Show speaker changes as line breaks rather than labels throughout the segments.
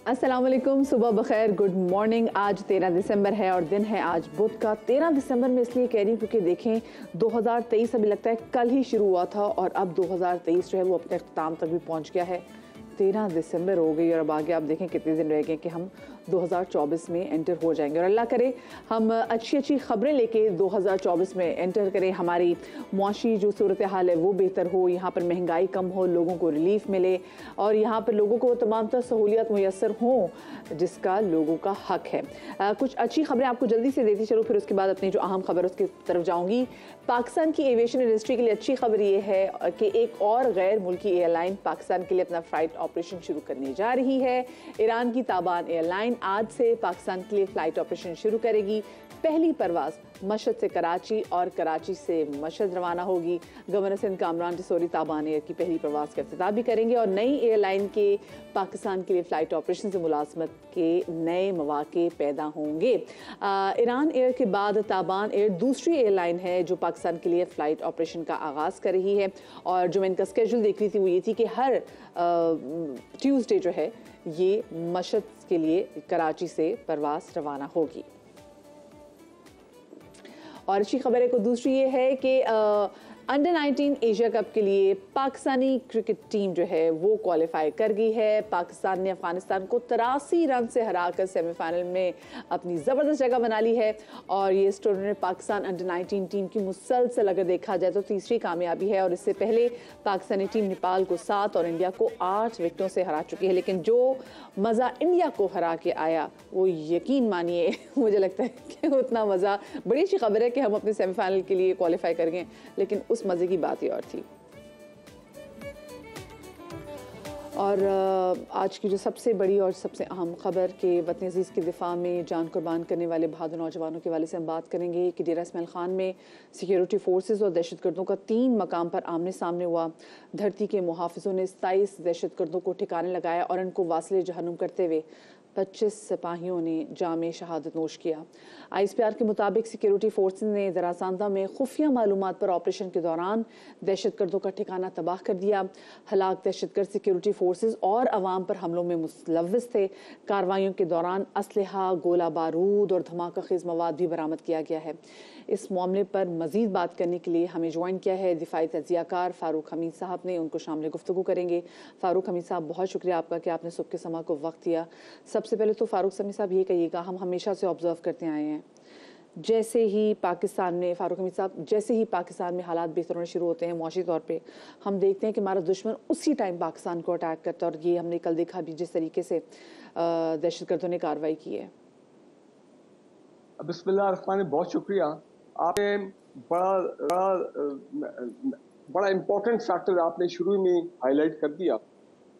अस्सलाम वालेकुम, सुबह बखैर, गुड मॉर्निंग। आज 13 दिसंबर है और दिन है आज बुध का। 13 दिसंबर में इसलिए कह रही हूँ क्योंकि देखें 2023 अभी लगता है कल ही शुरू हुआ था और अब 2023 जो है वो अपने अख्ताम तक भी पहुँच गया है। 13 दिसंबर हो गई और अब आगे आप देखें कितने दिन रह गए कि हम 2024 में एंटर हो जाएंगे और अल्लाह करे हम अच्छी अच्छी ख़बरें लेके 2024 में एंटर करें। हमारी मुआशी जो सूरत हाल है वो बेहतर हो, यहाँ पर महंगाई कम हो, लोगों को रिलीफ मिले और यहाँ पर लोगों को तमाम तर सहूलियत मुयसर हों जिसका लोगों का हक है। कुछ अच्छी खबरें आपको जल्दी से देती चलो, फिर उसके बाद अपनी जो अहम खबर उसकी तरफ जाऊँगी। पाकिस्तान की एविएशन इंडस्ट्री के लिए अच्छी खबर ये है कि एक और गैर मुल्की एयरलाइन पाकिस्तान के लिए अपना फ्लाइट ऑपरेशन शुरू करने जा रही है। ईरान की ताबान एयरलाइन आज से पाकिस्तान के लिए फ्लाइट ऑपरेशन शुरू करेगी। पहली परवाज मशहद से कराची और कराची से मशहद रवाना होगी। गवर्नर सिंध कामरान टिसोरी ताबान एयर की पहली परवाज का इफ्तिताह भी करेंगे और नई एयरलाइन के पाकिस्तान के लिए फ़्लाइट ऑपरेशन से मुलाजमत के नए मौके पैदा होंगे। ईरान एयर के बाद ताबान एयर दूसरी एयरलाइन है जो पाकिस्तान के लिए फ़्लाइट ऑपरेशन का आगाज़ कर रही है और जो मैं इनका स्केड्यूल देख रही थी वो ये थी कि हर ट्यूसडे जो है ये मशहद के लिए कराची से परवाज रवाना होगी। और अच्छी खबर है को दूसरी ये है कि अंडर 19 एशिया कप के लिए पाकिस्तानी क्रिकेट टीम जो है वो क्वालिफाई कर गई है। पाकिस्तान ने अफगानिस्तान को 83 रन से हराकर सेमीफाइनल में अपनी ज़बरदस्त जगह बना ली है और ये इस टूर्नामेंट में पाकिस्तान अंडर 19 टीम की मुसलसल अगर देखा जाए तो तीसरी कामयाबी है और इससे पहले पाकिस्तानी टीम नेपाल को 7 और इंडिया को 8 विकेटों से हरा चुकी है। लेकिन जो मज़ा इंडिया को हरा के आया वो यकीन मानिए मुझे लगता है कि उतना मज़ा, बड़ी अच्छी खबर है कि हम अपने सेमीफाइनल के लिए क्वालिफाई कर गए, लेकिन उस मज़े की बात ही और थी। और आज की जो सबसे बड़ी और सबसे अहम खबर के वतन अज़ीज़ के दिफा में जान कुर्बान करने वाले बहादुर नौजवानों के वाले से हम बात करेंगे कि डेरा इस्माइल खान में सिक्योरिटी फोर्सेस और दहशतगर्दों का 3 मकाम पर आमने सामने हुआ। धरती के मुहाफ़िज़ों ने 27 दहशतगर्दों को ठिकाने लगाया और उनको वासिले जहन्नुम करते हुए 25 सिपाहियों ने जामे शहादत नोश किया। ISPR के मुताबिक सिक्योरिटी फोर्सेस ने दरासांदा में खुफिया मालूमात पर ऑपरेशन के दौरान दहशतगर्दों का ठिकाना तबाह कर दिया। हलाक दहशतगर्द सिक्योरिटी फोर्सेस और अवाम पर हमलों में मुलव्वस थे। कार्रवाइयों के दौरान असलहा, गोला बारूद और धमाका खेज मवाद भी बरामद किया गया है। इस मामले पर मजीद बात करने के लिए हमें ज्वाइन किया है दिफाई तजियाकार फ़ारूक हमीद साहब ने। उनको शामिल गुफ्तगू करेंगे। फ़ारूक हमीद साहब, बहुत शुक्रिया आपका कि आपने सुबह के समय को वक्त दिया। सबसे पहले तो फ़ारूक हमीद साहब ये कहिएगा, हम हमेशा से ऑब्ज़र्व करते आए हैं जैसे ही पाकिस्तान में, फ़ारूक हमीद साहब, जैसे ही पाकिस्तान में हालात बेहतर होने शुरू होते हैं मुआशी तौर पे, हम देखते हैं कि हमारा दुश्मन उसी टाइम पाकिस्तान को अटैक करता है और ये हमने कल देखा भी जिस तरीके से दहशतगर्दों ने कार्रवाई की है।
बिस्मिल्लाह रहमान, बहुत शुक्रिया। आपने बड़ा इम्पोर्टेंट फैक्टर आपने शुरू में हाईलाइट कर दिया।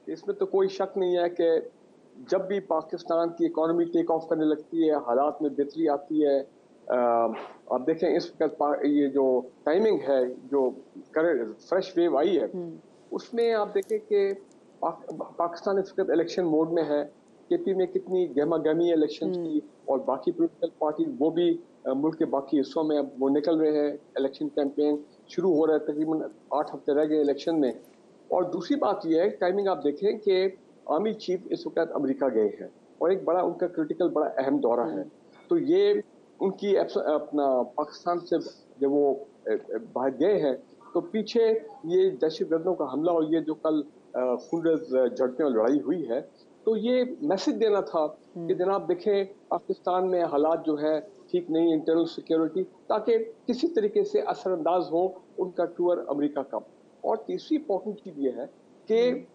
इसमें तो कोई शक नहीं है कि जब भी पाकिस्तान की इकॉनमी टेक ऑफ करने लगती है, हालात में बेहतरी आती है, आप देखें इस वक्त ये जो टाइमिंग है, जो फ्रेश वेव आई है, उसमें आप देखें कि पाकिस्तान इस वक्त इलेक्शन मोड में है। KP में कितनी गहमा गहमी इलेक्शन की और बाकी पोलिटिकल पार्टी वो भी मुल्क के बाकी हिस्सों में अब वो निकल रहे हैं। इलेक्शन कैंपेन शुरू हो रहा है, तकरीबन 8 हफ्ते रह गए इलेक्शन में। और दूसरी बात यह है, टाइमिंग आप देखें कि आर्मी चीफ इस वक्त अमेरिका गए हैं और एक बड़ा उनका क्रिटिकल बड़ा अहम दौरा है। तो ये उनकी अपना पाकिस्तान से जब वो बाहर गए हैं तो पीछे ये दहशतगर्दों का हमला और ये जो कल खूनरेज़ झड़पें और लड़ाई हुई है, तो ये मैसेज देना था कि जनाब देखें पाकिस्तान में हालात जो है ठीक नहीं, इंटरनल सिक्योरिटी, ताकि किसी तरीके से असरअंदाज हो उनका टूर अमेरिका का। और तीसरी इंपॉर्टेंट चीज़ ये है कि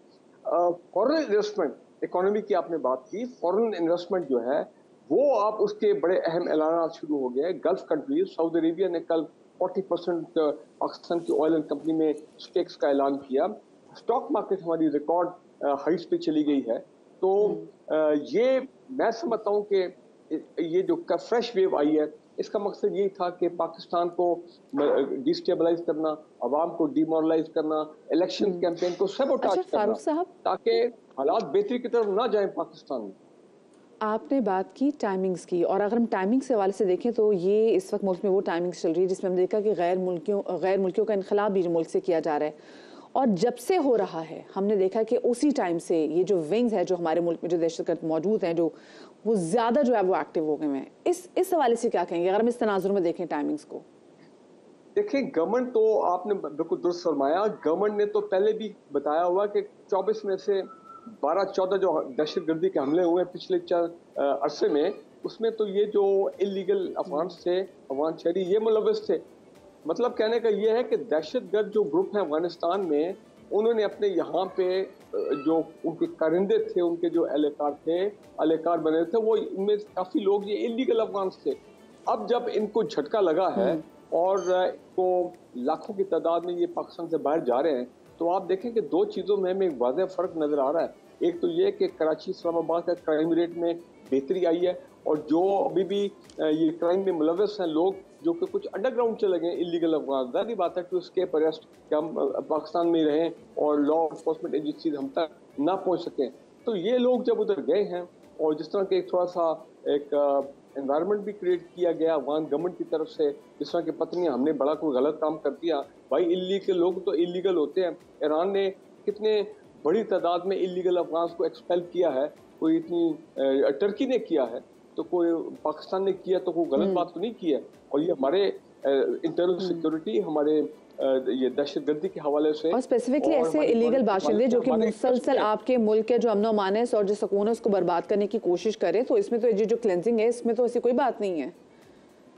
फॉरेन इन्वेस्टमेंट, इकोनॉमी की आपने बात की, फॉरेन इन्वेस्टमेंट जो है वो आप उसके बड़े अहम ऐलान शुरू हो गए। गल्फ कंट्रीज, सऊदी अरेबिया ने कल 40% पाकिस्तान की ऑयल एंड कंपनी में स्टेक्स का ऐलान किया। स्टॉक मार्केट हमारी रिकॉर्ड हाइट्स पे चली गई है। तो ये मैं समझता हूँ कि ये जो फ्रेश वेव आई है, इसका मकसद यही था कि पाकिस्तान को डिस्टेबलाइज करना, अवाम को डिमोरलाइज करना, इलेक्शन कैंपेन को सबोटाज करना, ताकि हालात बेहतरी की तरफ ना जाए पाकिस्तान में।
आपने बात की टाइमिंग्स की, और अगर हम टाइमिंग्स के हवाले से देखें तो ये इस वक्त मुल्क में वो टाइमिंग्स चल रही है जिसमें हम देखा कि गैर मुल्कियों का इनखलाब भी मुल्क से किया जा रहा है और जब से हो रहा है हमने देखा कि उसी टाइम से ये जो विंग्स है जो हमारे मुल्क में जो दहशतगर्द मौजूद हैं, जो वो ज़्यादा जो है वो एक्टिव हो गए हैं। इस हवाले से क्या कहेंगे अगर हम इस तनाजुर में देखें टाइमिंग्स को?
देखिए, गवर्नमेंट तो आपने बिल्कुल दुरुस्त फरमाया। गवर्नमेंट ने तो पहले भी बताया हुआ कि 24 में से 12-14 जो दहशतगर्दी के हमले हुए पिछले अरसे में, उसमें तो ये जो इलीगल अफगान थे, अफगान शहरी, ये मुलविस थे। मतलब कहने का ये है कि दहशतगर्द जो ग्रुप है अफगानिस्तान में, उन्होंने अपने यहाँ पे जो उनके कारिंदे थे, उनके जो एहलकार बने थे, वो इनमें काफ़ी लोग ये इलीगल अफगान थे। अब जब इनको झटका लगा है और को लाखों की तादाद में ये पाकिस्तान से बाहर जा रहे हैं, तो आप देखें कि दो चीज़ों में हमें एक वाज़ेह फ़र्क नज़र आ रहा है। एक तो ये कि कराची इस्लामाबाद का क्राइम रेट में बेहतरी आई है, और जो अभी भी ये क्राइम में मुलविस हैं लोग, जो कि कुछ अंडरग्राउंड चले गए इलीगल अफगान, ज़ाहिर बात है टू एस्केप अरेस्ट कि हम पाकिस्तान में रहें और लॉ इन्फोर्समेंट एजेंसीज हम तक ना पहुँच सकें। तो ये लोग जब उधर गए हैं, और जिस तरह के एक थोड़ा सा एक एनवायरनमेंट भी क्रिएट किया गया अफगान गवर्नमेंट की तरफ से, जिस तरह की पत्नी हमने बड़ा कोई गलत काम कर दिया, भाई इलीगल लोग तो इलीगल होते हैं। ईरान ने कितने बड़ी तादाद में इलीगल अफगान को एक्सपेल किया है, कोई इतनी टर्की ने किया है, तो कोई पाकिस्तान ने किया, तो कोई गलत बात तो नहीं की है। और ये हमारे इंटरनल सिक्योरिटी, हमारे ये दहशतगर्दी के हवाले से,
और स्पेसिफिकली ऐसे इलीगल बाशिंदे जो कि मुसलसल आपके मुल्क के जो अमन व अमान और जो सुकून है उसको बर्बाद करने की कोशिश करें, तो इसमें तो ये जो क्लेंजिंग है इसमें तो ऐसी कोई बात नहीं है।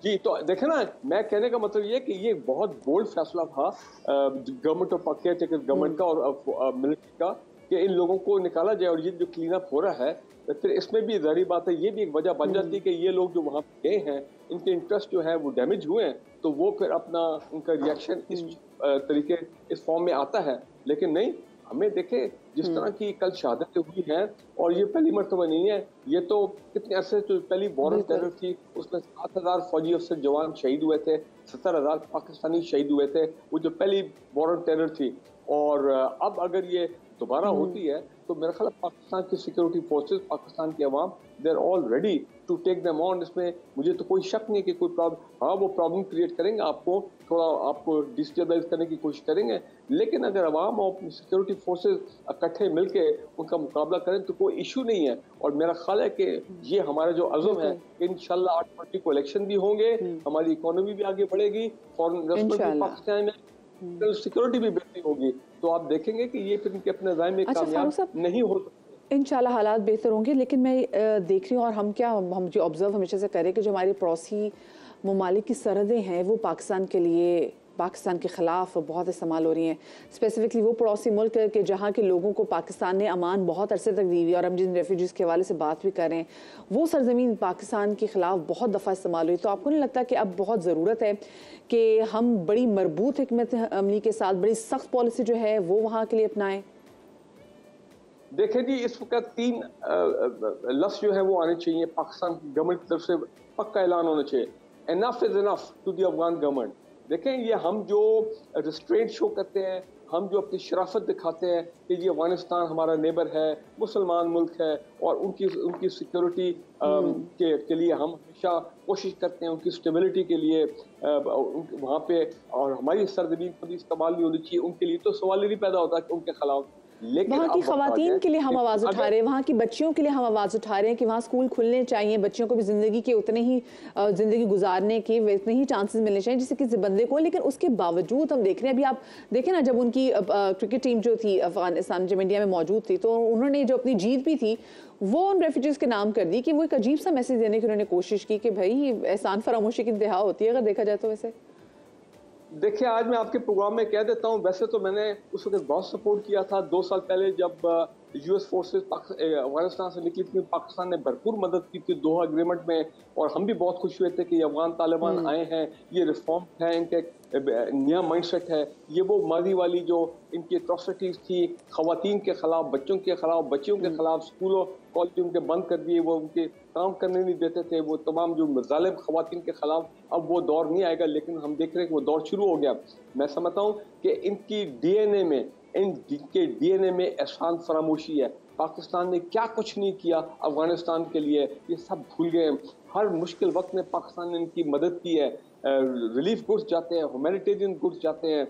जी, तो देखे ना, मैं कहने का मतलब ये कि ये बहुत बोल्ड फैसला था गवर्नमेंट ऑफ केयरटेकर गवर्नमेंट का और मिलिट्री का, कि इन लोगों को निकाला जाए। और ये जो क्लीन अप हो रहा है, फिर इसमें भी ज़ाहिर बात है, ये भी एक वजह बन जाती है कि ये लोग जो वहाँ गए हैं, इनके इंटरेस्ट जो है वो डैमेज हुए हैं, तो वो फिर अपना उनका रिएक्शन इस तरीके इस फॉर्म में आता है। लेकिन नहीं, हमें देखे जिस तरह की कल शहादतें हुई हैं, और ये पहली मरतबा नहीं है, ये तो कितने अरसे जो पहली वॉर ऑन टेरर थी, उसमें 7,000 फौजी अफसर जवान शहीद हुए थे, 70,000 पाकिस्तानी शहीद हुए थे, वो जो पहली वॉर ऑन टेरर थी। और अब अगर ये दोबारा होती है, तो मेरा ख्याल पाकिस्तान की सिक्योरिटी फोर्सेस, पाकिस्तान की अवाम, they are all ready to take them on. इसमें मुझे तो कोई शक नहीं कि कोई प्रॉब्लम, हाँ वो प्रॉब्लम क्रिएट करेंगे, आपको थोड़ा आपको डिस्टेबलाइज करने की कोशिश करेंगे, लेकिन अगर अवाम और सिक्योरिटी फोर्सेस इकट्ठे मिलके उनका मुकाबला करें तो कोई इशू नहीं है। और मेरा ख्याल है कि ये हमारा जो अज़म है, इंशाल्लाह 8 फरवरी को इलेक्शन भी होंगे, हमारी इकोनॉमी भी आगे बढ़ेगी, फॉरेन इन्वेस्टमेंट भी पाकिस्तान में, सिक्योरिटी भी बेहतरी होगी, तो आप देखेंगे कि ये फिर इनके अपने राय में कामयाब नहीं हो सकते।
इंशाल्लाह हालात बेहतर होंगे। लेकिन मैं देख रही हूँ, और हम जो ऑब्जर्व हमेशा से करें कि जो हमारे पड़ोसी ममालिक की सरहदें हैं वो पाकिस्तान के लिए, पाकिस्तान के ख़िलाफ़ बहुत इस्तेमाल हो रही हैं। स्पेसिफिकली वो पड़ोसी मुल्क के जहाँ के लोगों को पाकिस्तान ने अमान बहुत अरसे तक दी हुई, और हम जिन रेफ्यूजीज़ के हवाले से बात भी कर रहे हैं, वो सरजमीन पाकिस्तान के ख़िलाफ़ बहुत दफ़ा इस्तेमाल हुई। तो आपको नहीं लगता कि अब बहुत ज़रूरत है कि हम बड़ी मरबूत हिकमत अमली के साथ बड़ी सख्त पॉलिसी जो है वो वहाँ के लिए अपनाएं?
देखें जी, इस वक्त 3 लफ्ज़ जो है वो आने चाहिए पाकिस्तान गवर्नमेंट की तरफ से, पक्का ऐलान होना चाहिए, enough is enough to the Afghan government. देखें, ये हम जो रिस्ट्रेंट शो करते हैं, हम जो अपनी शराफत दिखाते हैं कि ये अफगानिस्तान हमारा नेबर है, मुसलमान मुल्क है, और उनकी सिक्योरिटी के लिए हम हमेशा कोशिश करते हैं, उनकी स्टेबिलिटी के लिए वहाँ पे, और हमारी सरजमीन कभी इस्तेमाल नहीं होनी चाहिए उनके लिए, तो सवाल ही नहीं पैदा होता कि उनके खिलाफ।
वहाँ की खवातीन के लिए हम आवाज़ उठा रहे हैं, वहाँ की बच्चियों के लिए हम आवाज़ उठा रहे हैं कि वहाँ स्कूल खुलने चाहिए, बच्चियों को भी ज़िंदगी के उतने ही ज़िंदगी गुजारने के उतने ही चांसेस मिलने चाहिए जिससे किसी बंदे को। लेकिन उसके बावजूद हम देख रहे हैं, अभी आप देखें ना, जब उनकी क्रिकेट टीम जो थी अफगानिस्तान, जब इंडिया में मौजूद थी, तो उन्होंने जो अपनी जीत भी थी वो उन रेफ्यूजीज़ के नाम कर दी, कि वो एक अजीब सा मैसेज देने की उन्होंने कोशिश की कि भाई एहसान फरामोशी की इंतहा होती है अगर देखा जाए तो। वैसे
देखिए, आज मैं आपके प्रोग्राम में कह देता हूँ, वैसे तो मैंने उस वक्त बहुत सपोर्ट किया था। 2 साल पहले जब यूएस फोर्सेस अफगानिस्तान से निकली थी, पाकिस्तान ने भरपूर मदद की थी दोहा एग्रीमेंट में, और हम भी बहुत खुश हुए थे कि अफगान तालिबान आए हैं, ये रिफॉर्म है, इनके नया माइंडसेट है। ये वो मादी वाली जो इनकी एट्रोसिटीज थी, खवातीन के खिलाफ, बच्चों के खिलाफ, बच्चियों के खिलाफ, स्कूलों कॉलेज उनके बंद कर दिए, वो उनके काम करने नहीं देते थे, वो तमाम जो जालिम खवातीन के खिलाफ, अब वो दौर नहीं आएगा, लेकिन हम देख रहे हैं कि वो दौर शुरू हो गया। मैं समझता हूँ कि इनकी डीएनए में, इनके डीएनए में एहसान फरामोशी है। पाकिस्तान ने क्या कुछ नहीं किया अफगानिस्तान के लिए, ये सब भूल गए। हर मुश्किल वक्त में पाकिस्तान ने इनकी मदद की है। रिलीफ गुड्स जाते हैं, ह्यूमैनिटेरियन गुड्स जाते हैं।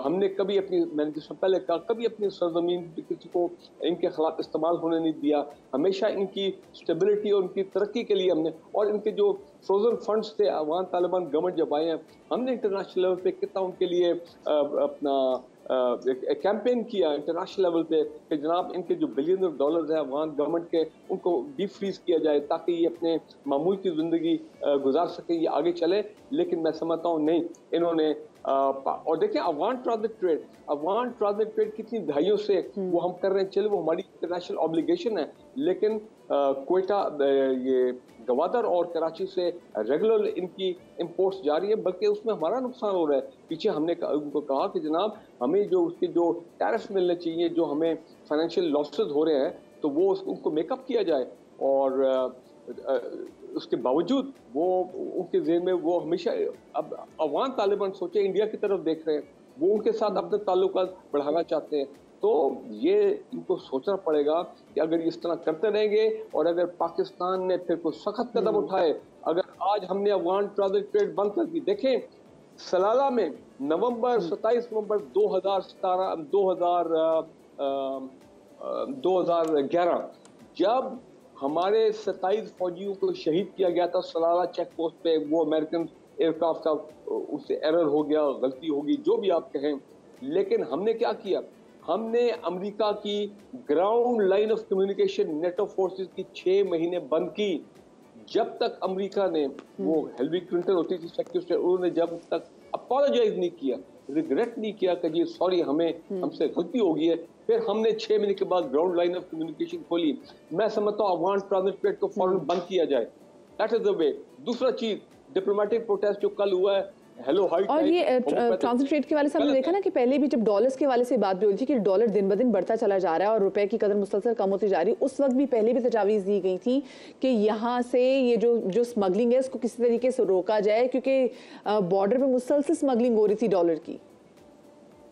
हमने कभी अपनी, मैंने जिस पहले कहा, कभी अपनी सरजमीन किसी को इनके खिलाफ इस्तेमाल होने नहीं दिया। हमेशा इनकी स्टेबिलिटी और इनकी तरक्की के लिए हमने, और इनके जो फ्रोजन फंड्स थे अफगान तालिबान गवर्नमेंट जब आए हैं, हमने इंटरनेशनल लेवल पे कितना उनके लिए अपना कैंपेन किया इंटरनेशनल लेवल पे कि जनाब इनके जो बिलियन ऑफ डॉलर्स हैं अफगान गवर्नमेंट के, उनको डीप फ्रीज किया जाए ताकि ये अपने मामूल की जिंदगी गुजार सके, ये आगे चले। लेकिन मैं समझता हूँ नहीं, इन्होंने और देखिए अफगान ट्रांजिट ट्रेड कितनी दहाइयों से वो हम कर रहे हैं, चले वो हमारी इंटरनेशनल ऑब्लिगेशन है, लेकिन क्वेटा ये गवादर और कराची से रेगुलर इनकी इंपोर्ट्स जारी है, बल्कि उसमें हमारा नुकसान हो रहा है। पीछे हमने उनको कहा कि जनाब हमें जो उसके जो टैरिफ मिलने चाहिए, जो हमें फाइनेंशियल लॉसेस हो रहे हैं, तो वो उनको मेकअप किया जाए। और उसके बावजूद वो उनके ज़हन में वो हमेशा, अब अफगान तालिबान सोचे इंडिया की तरफ देख रहे हैं, वो उनके साथ अपने ताल्लुकात बढ़ाना चाहते हैं। तो ये इनको सोचना पड़ेगा कि अगर इस तरह करते रहेंगे और अगर पाकिस्तान ने फिर कोई सख्त कदम उठाए, अगर आज हमने अफगान ट्रांजिट ट्रेड बंद कर दी, देखें सलाला में 27 नवंबर 2011 जब हमारे 27 फौजियों को शहीद किया गया था सलाला चेक पोस्ट पे, वो अमेरिकन एयरक्राफ्ट का उससे एरर हो गया, गलती होगी, जो भी आप कहें, लेकिन हमने क्या किया, हमने अमेरिका की ground line of communication NATO forces की 6 महीने बंद की। जब तक अमेरिका ने, वो हेलरी क्लिंटन होती थी सेक्रेटरी स्टेट, उन्होंने जब तक अपोलोजाइज नहीं किया, रिग्रेट नहीं किया कि जी सॉरी हमें हमसे गलती हो गई है, फिर हमने 6 महीने के बाद ग्राउंड लाइन ऑफ कम्युनिकेशन खोली। मैं समझता हूँ अफगान ट्रांजिट ट्रेड को फौरन बंद किया जाए, दैट इज द वे। दूसरा चीज, डिप्लोमेटिक प्रोटेस्ट जो कल हुआ है, हेलो हाई,
और ये ट्रांजिट ट्रेड के वाले से हमने देखा ना कि पहले भी जब डॉलर्स के वाले से बात भी हुई थी कि डॉलर दिन ब दिन बढ़ता चला जा रहा है और रुपए की कदर मुसलसल कम होती जा रही है, उस वक्त भी पहले भी तजावीज़ दी गई थी कि यहाँ से ये जो स्मगलिंग है इसको किसी तरीके से रोका जाए, क्योंकि बॉर्डर पे मुसलसल स्मगलिंग हो रही थी डॉलर की।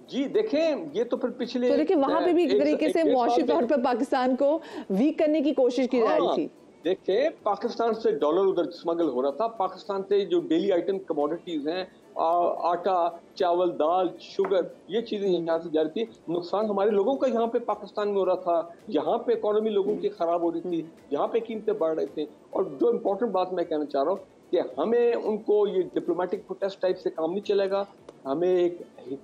जी देखें, ये तो फिर पिछले,
तो देखिए वहां पे भी एक तरीके से मुआशी तौर पर पाकिस्तान को वीक करने की कोशिश की जा रही थी।
देखिए पाकिस्तान से डॉलर उधर स्मगल हो रहा था, पाकिस्तान से जो डेली आइटम कमोडिटीज हैं, आटा, चावल, दाल, शुगर, ये चीजें यहाँ से जा रही थी। नुकसान हमारे लोगों का यहाँ पे पाकिस्तान में हो रहा था, यहाँ पे इकोनॉमी लोगों की खराब हो रही थी, यहाँ पे कीमतें बढ़ रहे थे। और जो इम्पोर्टेंट बात मैं कहना चाह रहा हूँ कि हमें उनको ये डिप्लोमेटिक प्रोटेस्ट टाइप से काम नहीं चलेगा, हमें एक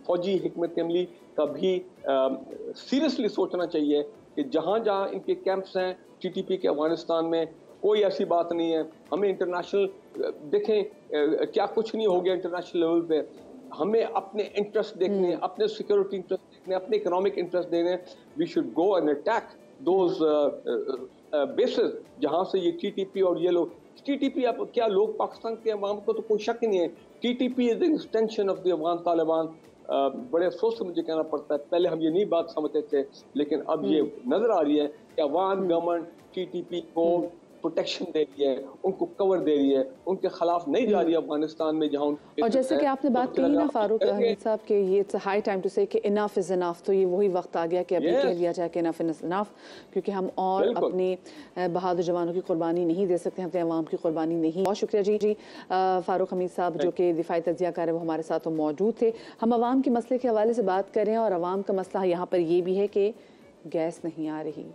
फौजी हिकमत अमली का भी सीरियसली सोचना चाहिए कि जहाँ जहाँ इनके कैंप्स हैं टीटीपी के अफगानिस्तान में, कोई ऐसी बात नहीं है। हमें इंटरनेशनल, देखें क्या कुछ नहीं हो गया इंटरनेशनल लेवल पे, हमें अपने इंटरेस्ट देखने, अपने सिक्योरिटी इंटरेस्ट देखने, अपने इकोनॉमिक इंटरेस्ट देने। We should go and attack those bases जहाँ से ये टीटीपी और ये लोग, टीटीपी अब क्या, लोग पाकिस्तान के अवाम को तो कोई शक नहीं है, TTP is the extension of the Afghan Taliban. बड़े अफसोस से मुझे कहना पड़ता है, पहले हम ये नहीं बात समझते थे, लेकिन अब ये नजर आ रही है कि अफगान गवर्नमेंट टीटीपी को प्रोटेक्शन दे रही है, उनको कवर दे रही है, उनके खिलाफ नहीं जा रही है अफगानिस्तान में जहां।
और जैसे कि आपने बात कही ना फारूक अहमद साहब के, ये इट्स हाई टाइम टू से कि इनफ इज इनफ, तो ये वही वक्त आ गया कि अभी कह लिया जाए कि इनफ इज इनफ, क्योंकि हम और अपने बहादुर जवानों की कुर्बानी नहीं दे सकते, अपने अवाम की कुर्बानी नहीं। बहुत शुक्रिया जी फारूक हमीद साहब जो कि दिफाई तज्जिया कार है, वो हमारे साथ मौजूद थे। हम अवाम के मसले के हवाले से बात करें और अवाम का मसला यहाँ पर ये भी है कि गैस नहीं आ रही,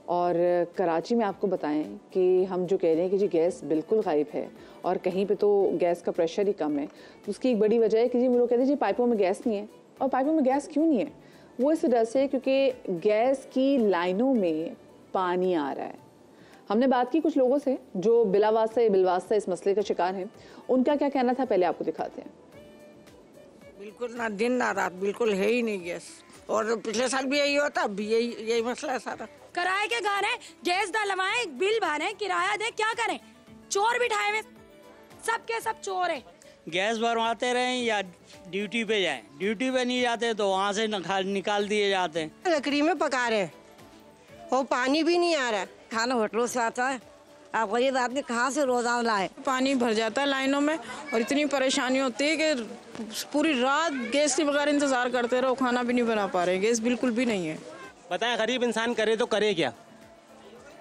और कराची में आपको बताएं कि हम जो कह रहे हैं कि जी गैस बिल्कुल गायब है और कहीं पे तो गैस का प्रेशर ही कम है, तो उसकी एक बड़ी वजह है कि जी लोग कहते हैं जी पाइपों में गैस नहीं है। और पाइपों में गैस क्यों नहीं है? वो इस वजह से क्योंकि गैस की लाइनों में पानी आ रहा है। हमने बात की कुछ लोगों से जो बिलावास्ता या बिलवास्ता इस मसले का शिकार हैं, उनका क्या कहना था पहले आपको दिखाते हैं।
बिल्कुल ना दिन ना रात, बिल्कुल है ही नहीं गैस, और पिछले साल भी यही होता, अब भी यही मसला है सारा।
किराए के घर है, गैस डलवाएं, बिल भरें, किराया दे, क्या करें? चोर बिठाए हुए, सब के सब चोर है।
गैस भरवाते रहें या ड्यूटी पे जाएं, ड्यूटी पे नहीं जाते तो वहाँ से निकाल दिए जाते हैं।
लकड़ी में पका रहे हैं और पानी भी नहीं आ रहा है, खाना होटलों से आता है, आप गरीब आदमी कहाँ से रोजाना लाए?
पानी भर जाता है लाइनों में और इतनी परेशानी होती है कि पूरी रात गैस के बगैर इंतजार करते रहो, खाना भी नहीं बना पा रहे, गैस बिल्कुल भी नहीं है।
बताएं गरीब इंसान करे तो करे क्या,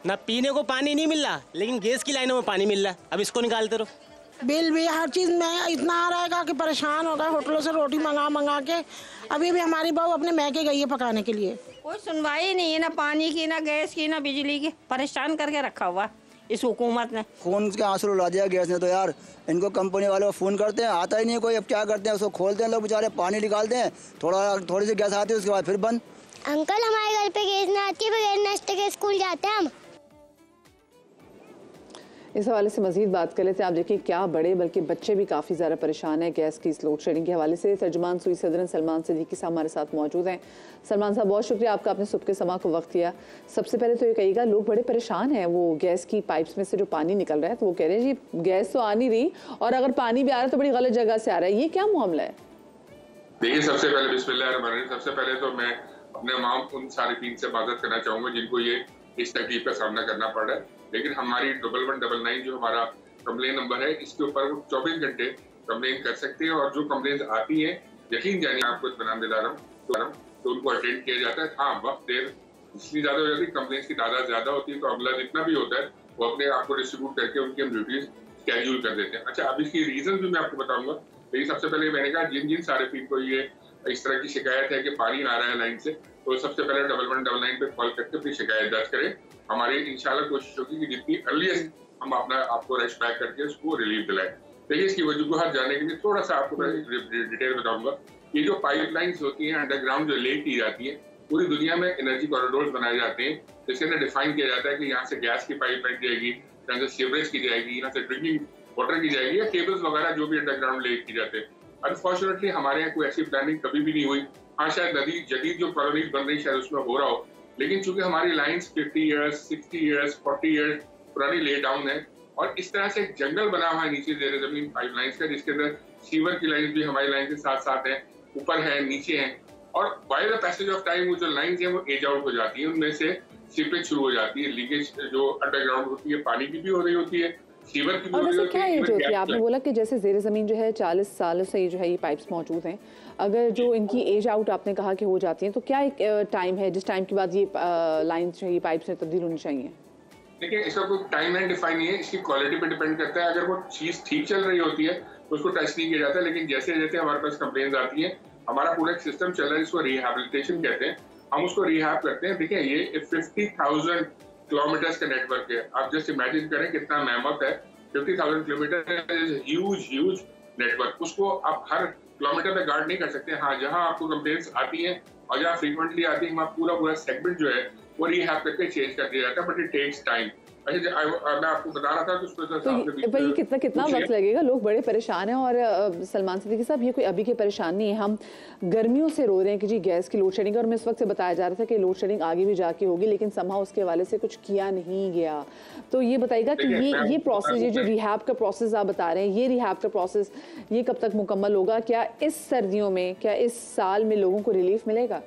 ना पीने को पानी नहीं मिल रहा, लेकिन गैस की लाइनों में पानी मिल रहा है, अब इसको निकालते रहो।
बिल भी हर चीज़ में इतना आ रहेगा कि परेशान हो गए। होटलों से रोटी मंगा के अभी भी हमारी बहू अपने मैके गई है पकाने के लिए।
कोई सुनवाई नहीं है, ना पानी की, ना गैस की, ना बिजली की। परेशान करके रखा हुआ इस हुकूमत ने।
खून के आंसू रुला दिया गैस ने तो यार। इनको कंपनी वालों को फ़ोन करते हैं, आता ही नहीं है कोई। अब क्या करते हैं, उसको खोलते हैं लोग बेचारे, पानी निकालते हैं, थोड़ी सी गैस आती है, उसके बाद फिर बंद।
अंकल हमारे घर पे गैस ना आती है, बगैर नाश्ते के स्कूल जाते हैं हम।
इस हवाले से मजीद बात कर लेते हैं। आप देखिए क्या बड़े बल्कि बच्चे भी काफ़ी ज़्यादा परेशान हैं गैस की इस लोड शेडिंग के हवाले से। तर्जुमान सुई सदरन सलमान सिद्दीकी साहब हमारे साथ मौजूद हैं। सलमान साहब, बहुत शुक्रिया आपका, आपने सुबह के समा को वक्त दिया। सबसे पहले तो ये कहिएगा, लोग बड़े परेशान हैं, वो गैस की पाइप्स में से जो पानी निकल रहा है तो वो कह रहे हैं जी गैस तो आ नहीं रही, और अगर पानी भी आ रहा है तो बड़ी गलत जगह से आ रहा है। ये क्या मामला है?
देखिए, सबसे पहले बिस्मिल्लाहिर्रहमानिर्रहीम, सबसे पहले तो मैं अपने उन सारिफीन से माजरत करना चाहूँगा जिनको ये इस तकलीफ का सामना करना पड़ रहा है। लेकिन हमारी 1199 जो हमारा कंप्लेन नंबर है, इसके ऊपर वो 24 घंटे कंप्लेन कर सकते हैं, और जो कंप्लेन आती है यकीन जानिए आपको इत्मीनान दिला रहा हूँ, तो उनको अटेंड किया जाता है। हाँ, वक्त देर इसलिए ज्यादा हो जाती है, कंप्लेन की तादाद ज्यादा होती है, तो अगला जितना भी होता है वो अपने आप को डिस्ट्रीब्यूट करके उनकी हम ड्यूटीज स्केड्यूल कर देते हैं। अच्छा, अब इसकी रीजन भी मैं आपको बताऊंगा। लेकिन सबसे पहले मैंने कहा जिन सारिफीन को ये इस तरह की शिकायत है कि पानी आ रहा है लाइन से, तो सबसे पहले 1199 पे कॉल करके अपनी शिकायत दर्ज करें। हमारी इंशाल्लाह कोशिश होगी कि जितनी अर्लीस्ट हम अपना आपको रश बैक करके उसको रिलीफ दिलाएं। देखिए, इसकी वजूहत जानने के लिए थोड़ा सा आपको डिटेल बताऊंगा। ये जो पाइपलाइंस होती हैं अंडरग्राउंड जो ले की जाती है, पूरी दुनिया में एनर्जी कॉरिडोर्स बनाए जाते हैं, जिसके अंदर डिफाइन किया जाता है कि यहाँ से गैस की पाइपलाइन जाएगी, यहाँ से सीवरेज की जाएगी, यहाँ से ड्रिंकिंग वाटर की जाएगी, या केबल्स वगैरह जो भी अंडरग्राउंड ले की जाते हैं। अनफॉर्चुनेटली हमारे यहाँ कोई ऐसी प्लानिंग कभी भी नहीं हुई। हाँ, शायद नदी जदीद जो कॉलोनीज बन रही शायद उसमें हो रहा हो, लेकिन चूंकि हमारी लाइंस 50 ईयर्स 60 ईयर्स 40 ईयर्स पुरानी ले डाउन है, और इस तरह से एक जंगल बना हुआ है नीचे जेर जमीन पाइपलाइंस का, जिसके अंदर सीवर की लाइन भी हमारी लाइन के साथ साथ है, ऊपर है, नीचे है, और by the passage of time वो जो लाइंस है वो एज आउट हो जाती है, उनमें से सीपेज शुरू हो जाती है, लीकेज जो अंडरग्राउंड होती है पानी की भी हो रही होती है, सीवर की भी हो रही होती है।
क्या होती है? आपने बोला कि जैसे जेर ज़मीन जो है 40 सालों से ये जो है ये पाइप्स मौजूद हैं, अगर जो इनकी एज आउट आपने कहा कि हो जाती है, तो क्या एक टाइम है जिस टाइम के बाद ये लाइन जो है ये पाइप्स में तब्दील होनी चाहिए?
देखिए, इसका कोई टाइम लाइन डिफाइन नहीं है, इसकी क्वालिटी पे डिपेंड करता है। अगर वो चीज ठीक चल रही होती है तो उसको टच नहीं किया जाता, लेकिन जैसे जैसे हमारे पास कंप्लेंट्स आती है, हमारा पूरा एक सिस्टम चल रहा है जिसको रिहैबिलिटेशन कहते हैं, हम उसको रिहैब करते हैं। देखिए, ये 50,000 किलोमीटर का नेटवर्क है। आप जस्ट इमेजिन करें कितना मेहमत है, 50,000 किलोमीटर ह्यूज नेटवर्क। उसको आप हर किलोमीटर पे गार्ड नहीं कर सकते। हाँ, जहाँ आपको कंप्लेंट्स आती हैं और जहाँ फ्रीक्वेंटली आती है, वहाँ पूरा सेगमेंट जो है वो रिहैब करके चेंज कर दिया जाता है, बट इट टेक्स टाइम। अच्छा, मैं आपको बता रहा था कि
तो ये कितना वक्त लगेगा? लोग बड़े परेशान हैं। और सलमान सिद्दीकी साहब, ये कोई अभी की परेशानी नहीं है, हम गर्मियों से रो रहे हैं कि जी गैस की लोड शेडिंग, और मैं इस वक्त से बताया जा रहा था कि लोड शेडिंग आगे भी जाके होगी, लेकिन समहाउ उसके हवाले से कुछ किया नहीं गया। तो ये बताइएगा कि ये प्रोसेस, ये जो रिहैब का प्रोसेस आप बता रहे हैं, ये रिहैब का प्रोसेस ये कब तक मुकम्मल होगा? क्या इस सर्दियों में, क्या इस साल में लोगों को रिलीफ मिलेगा?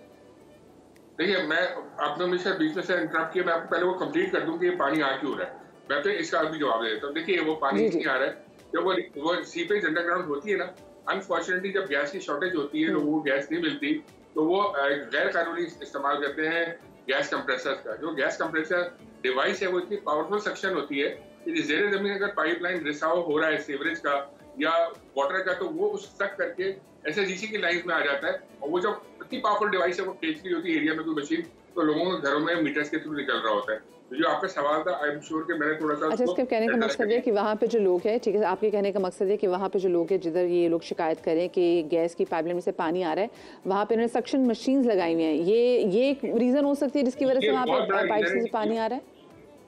देखिए, मैं आपने मुझे बीच में से इंटरप्ट किया, मैं आपको पहले वो कंप्लीट कर दूं कि ये पानी आ क्यों रहा है, मैं तो इसका भी जवाब दे देता हूँ। देखिए, वो पानी नहीं आ रहा है, जब वो सीपेज अंडरग्राउंड होती है ना, अनफॉर्चुनेटली जब गैस की शॉर्टेज होती है, लोगों को गैस नहीं मिलती, तो वो गैर कानूनी इस्तेमाल करते हैं गैस कंप्रेसर का। जो गैस कंप्रेसर डिवाइस है वो इतनी पावरफुल सक्शन होती है कि जेर जमीन अगर पाइपलाइन रिसाव हो रहा है सीवरेज का या वाटर का, तो वो उस तक करके एसएचजीसी की लाइन में आ जाता है, और वो जब इतनी पावरफुल डिवाइस है वो खींच रही होती है एरिया में कोई मशीन, तो लोगों के घरों में मीटर्स के थ्रू निकल रहा होता है। तो जो आपका सवाल था, आई एम श्योर कि मैंने थोड़ा सा
अच्छा, इसके कहने का मकसद है कि वहाँ पे जो लोग हैं, ठीक है, आपके कहने का मकसद है कि वहाँ पे जो लोग हैं जिधर ये लोग शिकायत करें कि गैस की पाइपलाइन में से पानी आ रहा है, वहाँ पे उन्होंने सक्शन मशीन्स लगाई हुई हैं, ये एक रीजन हो सकती है जिसकी वजह से वहाँ पे पाइप से पानी आ रहा है?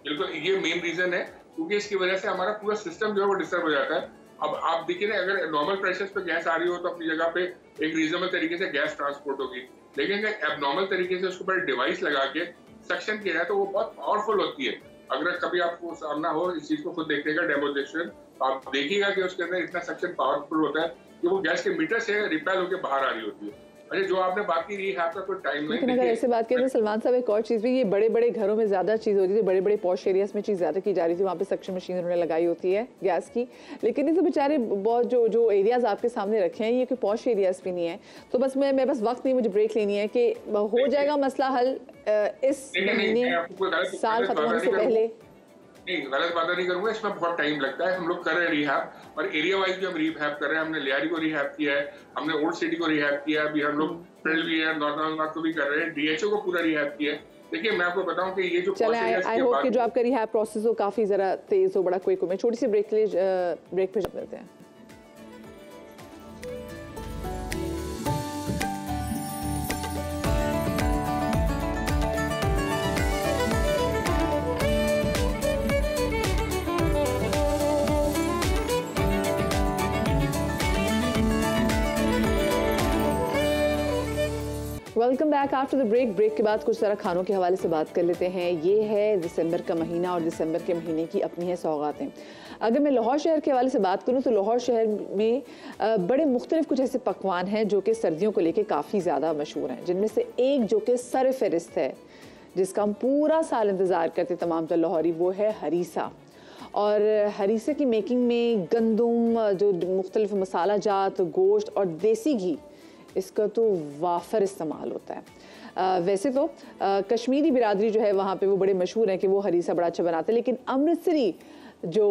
बिल्कुल, ये मेन रीजन है, क्योंकि इसकी वजह से हमारा पूरा सिस्टम जो है वो डिस्टर्ब हो जाता है। अब आप देखिए ना, अगर नॉर्मल प्रेशर्स पे गैस आ रही हो तो अपनी जगह पे एक रीजनेबल तरीके से गैस ट्रांसपोर्ट होगी, लेकिन एबनॉर्मल तरीके से उसके ऊपर डिवाइस लगा के सक्शन किया है तो वो बहुत पावरफुल होती है। अगर कभी आपको सामना हो इस चीज को खुद देखने का डेमोन्स्ट्रेशन, तो आप देखिएगा कि उसके अंदर इतना सक्शन पावरफुल होता है कि वो गैस के मीटर से रिपेल होकर बाहर आ रही होती है। अरे, जो आपने बात की रिहैब का कोई टाइम नहीं,
लेकिन अगर ऐसे बात करें तो सलमान साहब, एक और चीज़ भी, ये बड़े बड़े घरों में ज़्यादा चीज़ होती थी, बड़े बड़े पॉश एरियाज में चीज़ ज़्यादा की जा रही थी, वहाँ पे सक्शन मशीन उन्होंने लगाई होती है गैस की, लेकिन ये तो बेचारे बहुत जो एरियाज आपके सामने रखे हैं ये कोई पॉश एरियाज भी नहीं है। तो बस मैं बस वक्त नहीं, मुझे ब्रेक लेनी है कि हो जाएगा मसला हल इस महीने, साल खत्म होने से पहले।
नहीं, गलत बात नहीं करूंगा, इसमें बहुत टाइम लगता है। हम लोग कर रहे हैं रिहैब, और एरिया वाइज भी हम रिहैब कर रहे हैं। हमने लियारी को रिहैब किया है, हमने ओल्ड सिटी को रिहैब किया है, अभी हम लोग फील्ड भी है, नॉर्थ को भी कर रहे हैं, DHO को पूरा रिहैब किया है। देखिए, मैं आपको बताऊं कि ये जो
आई होप कि जो आपका रिहैब प्रोसेस हो काफी जरा तेज हो, बड़ा क्विक हो। मैं छोटी सी ब्रेक के लिए ब्रेक पे चलते हैं। Welcome back after the break के बाद कुछ सारा खानों के हवाले से बात कर लेते हैं। ये है दिसंबर का महीना और दिसंबर के महीने की अपनी है सौगातें। अगर मैं लाहौर शहर के हवाले से बात करूं तो लाहौर शहर में बड़े मुख्तलिफ कुछ ऐसे पकवान हैं जो कि सर्दियों को लेके काफ़ी ज़्यादा मशहूर हैं, जिनमें से एक जो कि सर फहरिस्त है, जिसका हम पूरा साल इंतज़ार करते तमाम तो लाहौरी, वो है हरीसा। और हरीसे की मेकिंग में गंदम, जो मुख्तलिफ मसाला जात, गोश्त और देसी घी, इसका तो वाफर इस्तेमाल होता है। वैसे तो कश्मीरी बिरादरी जो है वहाँ पे वो बड़े मशहूर हैं कि वो हरीसा बड़ा अच्छा बनाते हैं, लेकिन अमृतसरी जो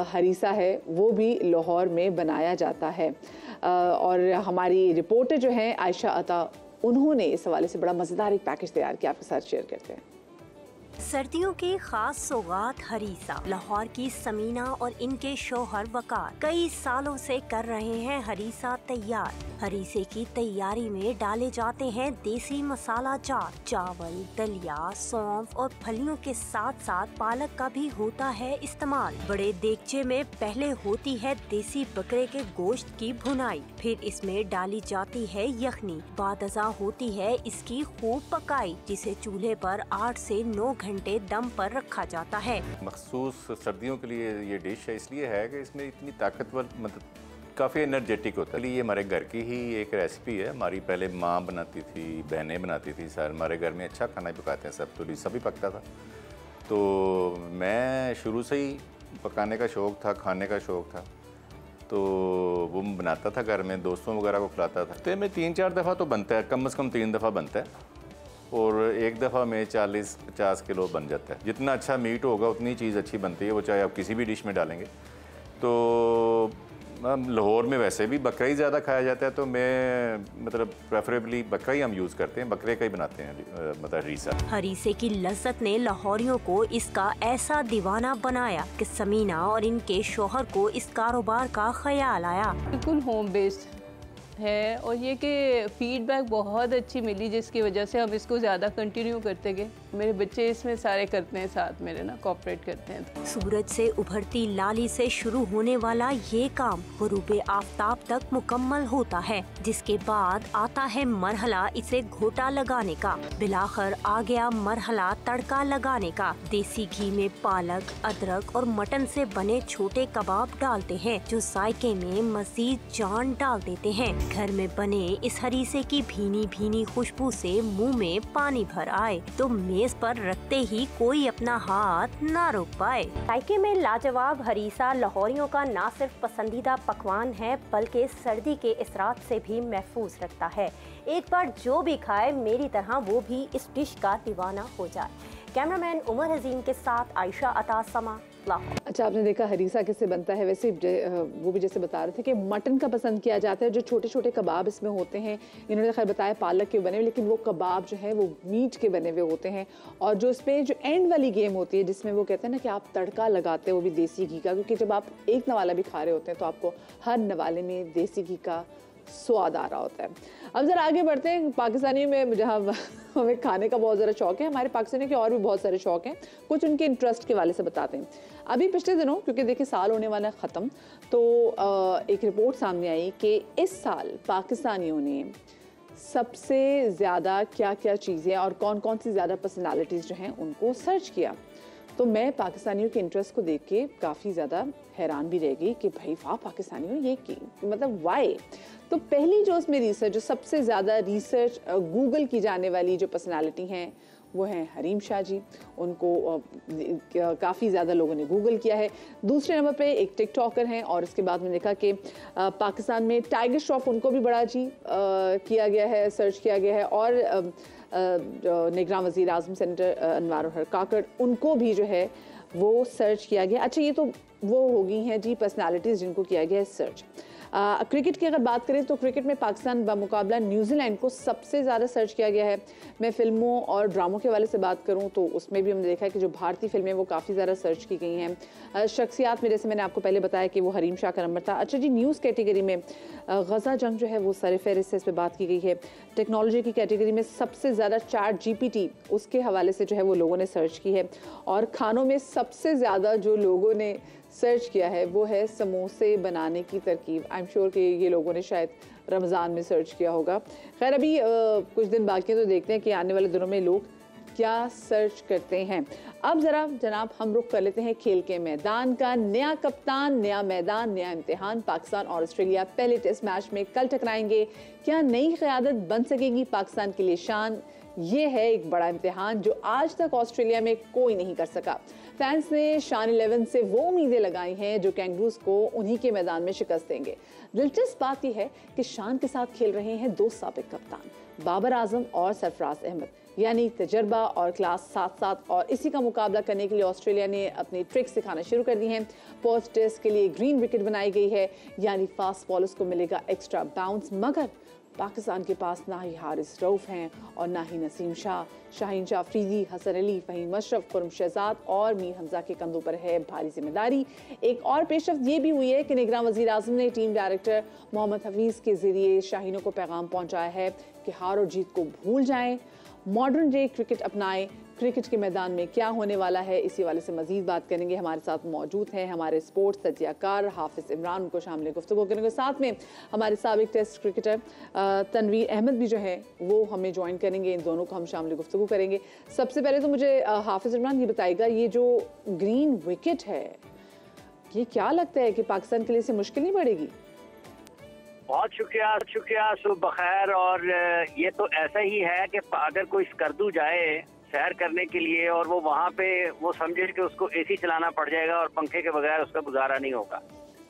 हरीसा है वो भी लाहौर में बनाया जाता है। और हमारी रिपोर्टर जो हैं आयशा अता, उन्होंने इस हवाले से बड़ा मज़ेदार एक पैकेज तैयार किया, आपके साथ शेयर करते हैं।
सर्दियों की खास सौगात हरीसा। लाहौर की समीना और इनके शौहर वकार कई सालों से कर रहे हैं हरीसा तैयार। हरीसे की तैयारी में डाले जाते हैं देसी मसाला जात, चावल, दलिया, सौंफ और फलियों के साथ साथ पालक का भी होता है इस्तेमाल। बड़े देगचे में पहले होती है देसी बकरे के गोश्त की भुनाई, फिर इसमें डाली जाती है यखनी, बादजा होती है इसकी खूब पकाई, जिसे चूल्हे पर 8 से 9 घंटे दम पर रखा जाता है।
मखसूस सर्दियों के लिए ये डिश है, इसलिए है कि इसमें इतनी ताकतवर, मतलब काफ़ी एनर्जेटिक होता है। ये हमारे घर की ही एक रेसिपी है। हमारी पहले माँ बनाती थी, बहनें बनाती थी, सर हमारे घर में अच्छा खाना ही पकाते हैं सब, तो ये सभी पकता था। तो मैं शुरू से ही पकाने का शौक़ था, खाने का शौक़ था, तो वो बनाता था घर में, दोस्तों वगैरह को खिलाता था। तो में 3-4 दफ़ा तो बनता है, कम से कम 3 दफ़ा बनता है, और एक दफ़ा में 40-50 किलो बन जाता है। जितना अच्छा मीट होगा उतनी चीज़ अच्छी बनती है, वो चाहे आप किसी भी डिश में डालेंगे। तो लाहौर में वैसे भी बकरा ही ज़्यादा खाया जाता है, तो मैं मतलब प्रेफरेबली बकरा ही हम यूज़ करते हैं, बकरे का ही बनाते हैं मतलब हरीसा।
हरीसे की लज्जत ने लाहौरियों को इसका ऐसा दीवाना बनाया कि समीना और इनके शौहर को इस कारोबार का ख्याल आया।
बिल्कुल होम बेस्ड है, और ये कि फीडबैक बहुत अच्छी मिली, जिसकी वजह से हम इसको ज़्यादा कंटिन्यू करते गए। मेरे बच्चे इसमें सारे करते हैं साथ मेरे ना, कोऑपरेट करते हैं।
सूरज से उभरती लाली से शुरू होने वाला ये काम गुरूबे आफताब तक मुकम्मल होता है, जिसके बाद आता है मरहला इसे घोटा लगाने का। बिलाखिर आ गया मरहला तड़का लगाने का। देसी घी में पालक, अदरक और मटन से बने छोटे कबाब डालते हैं, जो जायके में मजीद जान डाल देते हैं। घर में बने इस हरीसे की भीनी भीनी खुशबू से मुंह में पानी भर आए तो मेज पर रखते ही कोई अपना हाथ ना रोक पाए। जायके में लाजवाब हरीसा लाहौरियों का न सिर्फ पसंदीदा पकवान है, बल्कि सर्दी के इसरात से भी महफूज रखता है। एक बार जो भी खाए मेरी तरह वो भी इस डिश का दीवाना हो जाए। कैमरामैन उमर हजीम के साथ आयशा अता, समा, लाहौर।
अच्छा, आपने देखा हरीसा कैसे बनता है। वैसे वो भी जैसे बता रहे थे कि मटन का पसंद किया जाता है, जो छोटे छोटे कबाब इसमें होते हैं। इन्होंने खैर बताया पालक के बने हुए, लेकिन वो कबाब जो है वो मीट के बने हुए होते हैं। और जो इसमें जो एंड वाली गेम होती है, जिसमें वो कहते हैं ना कि आप तड़का लगाते हो, वो भी देसी घी का, क्योंकि जब आप एक नवाला भी खा रहे होते हैं तो आपको हर नवाले में देसी घी का स्वाद आ रहा होता है। अब जरा आगे बढ़ते हैं। पाकिस्तानियों में जहाँ हमें खाने का बहुत ज़्यादा शौक है, हमारे पाकिस्तानियों के और भी बहुत सारे शौक हैं, कुछ उनके इंटरेस्ट के वाले से बताते हैं। अभी पिछले दिनों, क्योंकि देखिए साल होने वाला ख़त्म, तो एक रिपोर्ट सामने आई कि इस साल पाकिस्तानियों ने सबसे ज़्यादा क्या क्या चीज़ें और कौन कौन सी ज़्यादा पर्सनालिटीज़ जो हैं उनको सर्च किया। तो मैं पाकिस्तानियों के इंटरेस्ट को देख के काफ़ी ज़्यादा हैरान भी रह गई कि भाई वाह, पाकिस्तानियों ये की मतलब वाई। तो पहली जो उसमें रिसर्च, जो सबसे ज़्यादा रिसर्च गूगल की जाने वाली जो पर्सनालिटी हैं वो हैं हरीम शाह जी। उनको काफ़ी ज़्यादा लोगों ने गूगल किया है। दूसरे नंबर पे एक टिकटॉकर हैं, और इसके बाद मैंने देखा कि पाकिस्तान में टाइगर श्रॉफ, उनको भी बड़ा जी किया गया है, सर्च किया गया है। और निगरान वज़ीर आज़म सेनेटर अनवार काकड़, उनको भी जो है वो सर्च किया गया। अच्छा, ये तो वो होगी हैं जी पर्सनालिटीज़ जिनको किया गया है सर्च। क्रिकेट की अगर बात करें तो क्रिकेट में पाकिस्तान बमुकाबला न्यूजीलैंड को सबसे ज़्यादा सर्च किया गया है। मैं फिल्मों और ड्रामों के हवाले से बात करूं तो उसमें भी हमने देखा है कि जो भारतीय फिल्में वो काफ़ी ज़्यादा सर्च की गई हैं। शख्सियात में जैसे मैंने आपको पहले बताया कि वो हरीम शाह का नंबर था। अच्छा जी, न्यूज़ कैटेगरी में गज़ा जंग जो है वो सरफ़हरिस्त है, इस पर बात की गई है। टेक्नोलॉजी की कैटेगरी में सबसे ज़्यादा ChatGPT उसके हवाले से जो है वो लोगों ने सर्च की है। और खानों में सबसे ज़्यादा जो लोगों ने सर्च किया है वो है समोसे बनाने की तरकीब। आई एम श्योर कि ये लोगों ने शायद रमज़ान में सर्च किया होगा। खैर, अभी कुछ दिन बाकी है तो देखते हैं कि आने वाले दिनों में लोग क्या सर्च करते हैं। अब ज़रा जनाब हम रुख कर लेते हैं खेल के मैदान का। नया कप्तान, नया मैदान, नया इम्तिहान। पाकिस्तान और ऑस्ट्रेलिया पहले टेस्ट मैच में कल टकराएंगे। क्या नई क़यादत बन सकेगी पाकिस्तान के लिए शान? ये है एक बड़ा इम्तिहान जो आज तक ऑस्ट्रेलिया में कोई नहीं कर सका। फैंस ने शान 11 से वो उम्मीदें लगाई हैं जो कैंगरूज को उन्हीं के मैदान में शिकस्त देंगे। दिलचस्प बात यह है कि शान के साथ खेल रहे हैं दो साबिक कप्तान, बाबर आजम और सरफराज अहमद, यानी तजर्बा और क्लास साथ साथ। और इसी का मुकाबला करने के लिए ऑस्ट्रेलिया ने अपनी ट्रिक्स सिखाना शुरू कर दी हैं। पोस्ट टेस्ट के लिए ग्रीन विकेट बनाई गई है, यानी फास्ट बॉलर्स को मिलेगा एक्स्ट्रा बाउंस। मगर पाकिस्तान के पास ना ही हारिस रऊफ हैं और ना ही नसीम शाह। शाहीन शाह अफरीदी, हसन अली, फहीम अशरफ, खुर्रम शहजाद और मीर हमजा के कंधों पर है भारी जिम्मेदारी। एक और पेशरफ्त ये भी हुई है कि निगरान वज़ीर आज़म ने टीम डायरेक्टर मोहम्मद हफीज़ के ज़रिए शाहीनों को पैगाम पहुँचाया है कि हार और जीत को भूल जाएँ, मॉडर्न डे क्रिकेट अपनाएं। क्रिकेट के मैदान में क्या होने वाला है, इसी वाले से मजीद बात करेंगे। हमारे साथ मौजूद हैं हमारे स्पोर्ट्स तज्जियाकार हाफिज़ इमरान, उनको शामिल गुफ्तगू करेंगे। साथ में हमारे साबिक टेस्ट क्रिकेटर तनवीर अहमद भी जो है वो हमें ज्वाइन करेंगे। इन दोनों को हम शामिल गुफ्तगू करेंगे। सबसे पहले तो मुझे हाफिज़ इमरान ये बताएगा, ये जो ग्रीन विकेट है ये क्या लगता है कि पाकिस्तान के लिए इसे मुश्किल नहीं पड़ेगी?
बहुत शुक्रिया सुबह बखैर। और ये तो ऐसा ही है कि अगर कोई स्कर्दू जाए सैर करने के लिए और वो वहाँ पे वो समझे कि उसको एसी चलाना पड़ जाएगा और पंखे के बगैर उसका गुजारा नहीं होगा,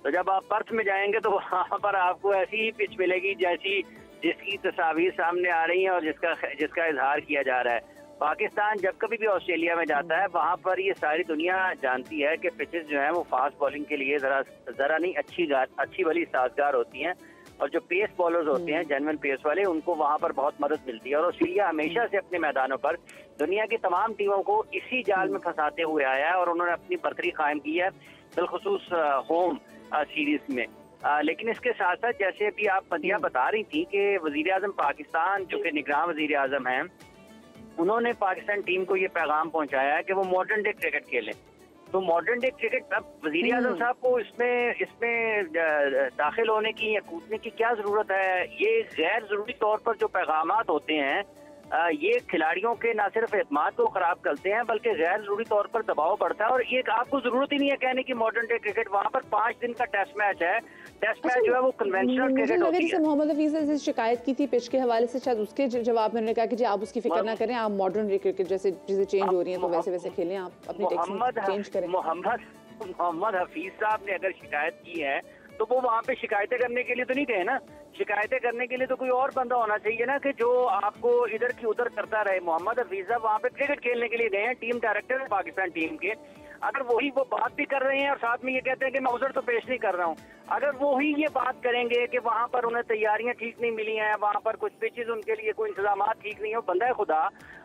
तो जब आप पर्थ में जाएंगे तो वहाँ पर आपको ऐसी ही पिच मिलेगी जैसी जिसकी तस्वीर सामने आ रही है और जिसका इजहार किया जा रहा है। पाकिस्तान जब कभी भी ऑस्ट्रेलिया में जाता है वहाँ पर ये सारी दुनिया जानती है कि पिचेस जो हैं वो फास्ट बॉलिंग के लिए जरा नहीं अच्छी भली साजगार होती हैं, और जो पेस बॉलर्स होते हैं जेन्युइन पेस वाले उनको वहाँ पर बहुत मदद मिलती है। और ऑस्ट्रेलिया हमेशा से अपने मैदानों पर दुनिया की तमाम टीमों को इसी जाल में फंसाते हुए आया है और उन्होंने अपनी बरतरी कायम की है, बिलखुसूस होम सीरीज में। लेकिन इसके साथ साथ जैसे अभी आप मदिया बता रही थी कि वजीर आजम पाकिस्तान जो कि निगरान वजीर आजम हैं, उन्होंने पाकिस्तान टीम को ये पैगाम पहुंचाया है कि वो मॉडर्न डे क्रिकेट खेलें। तो मॉडर्न डे क्रिकेट, अब वजीर आजम साहब को इसमें दाखिल होने की या कूदने की क्या जरूरत है? ये गैर जरूरी तौर पर जो पैगामात होते हैं ये खिलाड़ियों के न सिर्फ एतमाद को खराब करते हैं बल्कि गैर जरूरी तौर पर दबाव बढ़ता है। और ये आपको जरूरत ही नहीं है कहने की मॉडर्न डे क्रिकेट, वहाँ पर 5 दिन का टेस्ट मैच है। टेस्ट मैच जो है वो कन्वेंशनल क्रिकेट होती है।
मोहम्मद हफीज ने शिकायत की थी पिच के हवाले से, शायद उसके जवाब में उन्होंने कहा कि जी आप उसकी फिक्र ना करें, आप मॉडर्न डे क्रिकेट जैसे चीजें चेंज हो रही हैं तो वैसे वैसे खेलें, आप अपनी टेक्निक चेंज करें।
मोहम्मद हफीज साहब ने अगर शिकायत की है तो वो वहाँ पे शिकायतें करने के लिए तो नहीं गए ना। शिकायतें करने के लिए तो कोई और बंदा होना चाहिए ना कि जो आपको इधर की उधर करता रहे। मोहम्मद हफीज साहब वहाँ पे क्रिकेट खेलने के लिए गए हैं, टीम डायरेक्टर है पाकिस्तान टीम के। अगर वही वो बात भी कर रहे हैं और साथ में ये कहते हैं कि मैं उधर तो पेश नहीं कर रहा हूँ, अगर वो ही ये बात करेंगे कि वहाँ पर उन्हें तैयारियां ठीक नहीं मिली हैं, वहाँ पर कुछ पिचेस उनके लिए कोई इंतजाम ठीक नहीं हो, बंदा खुदा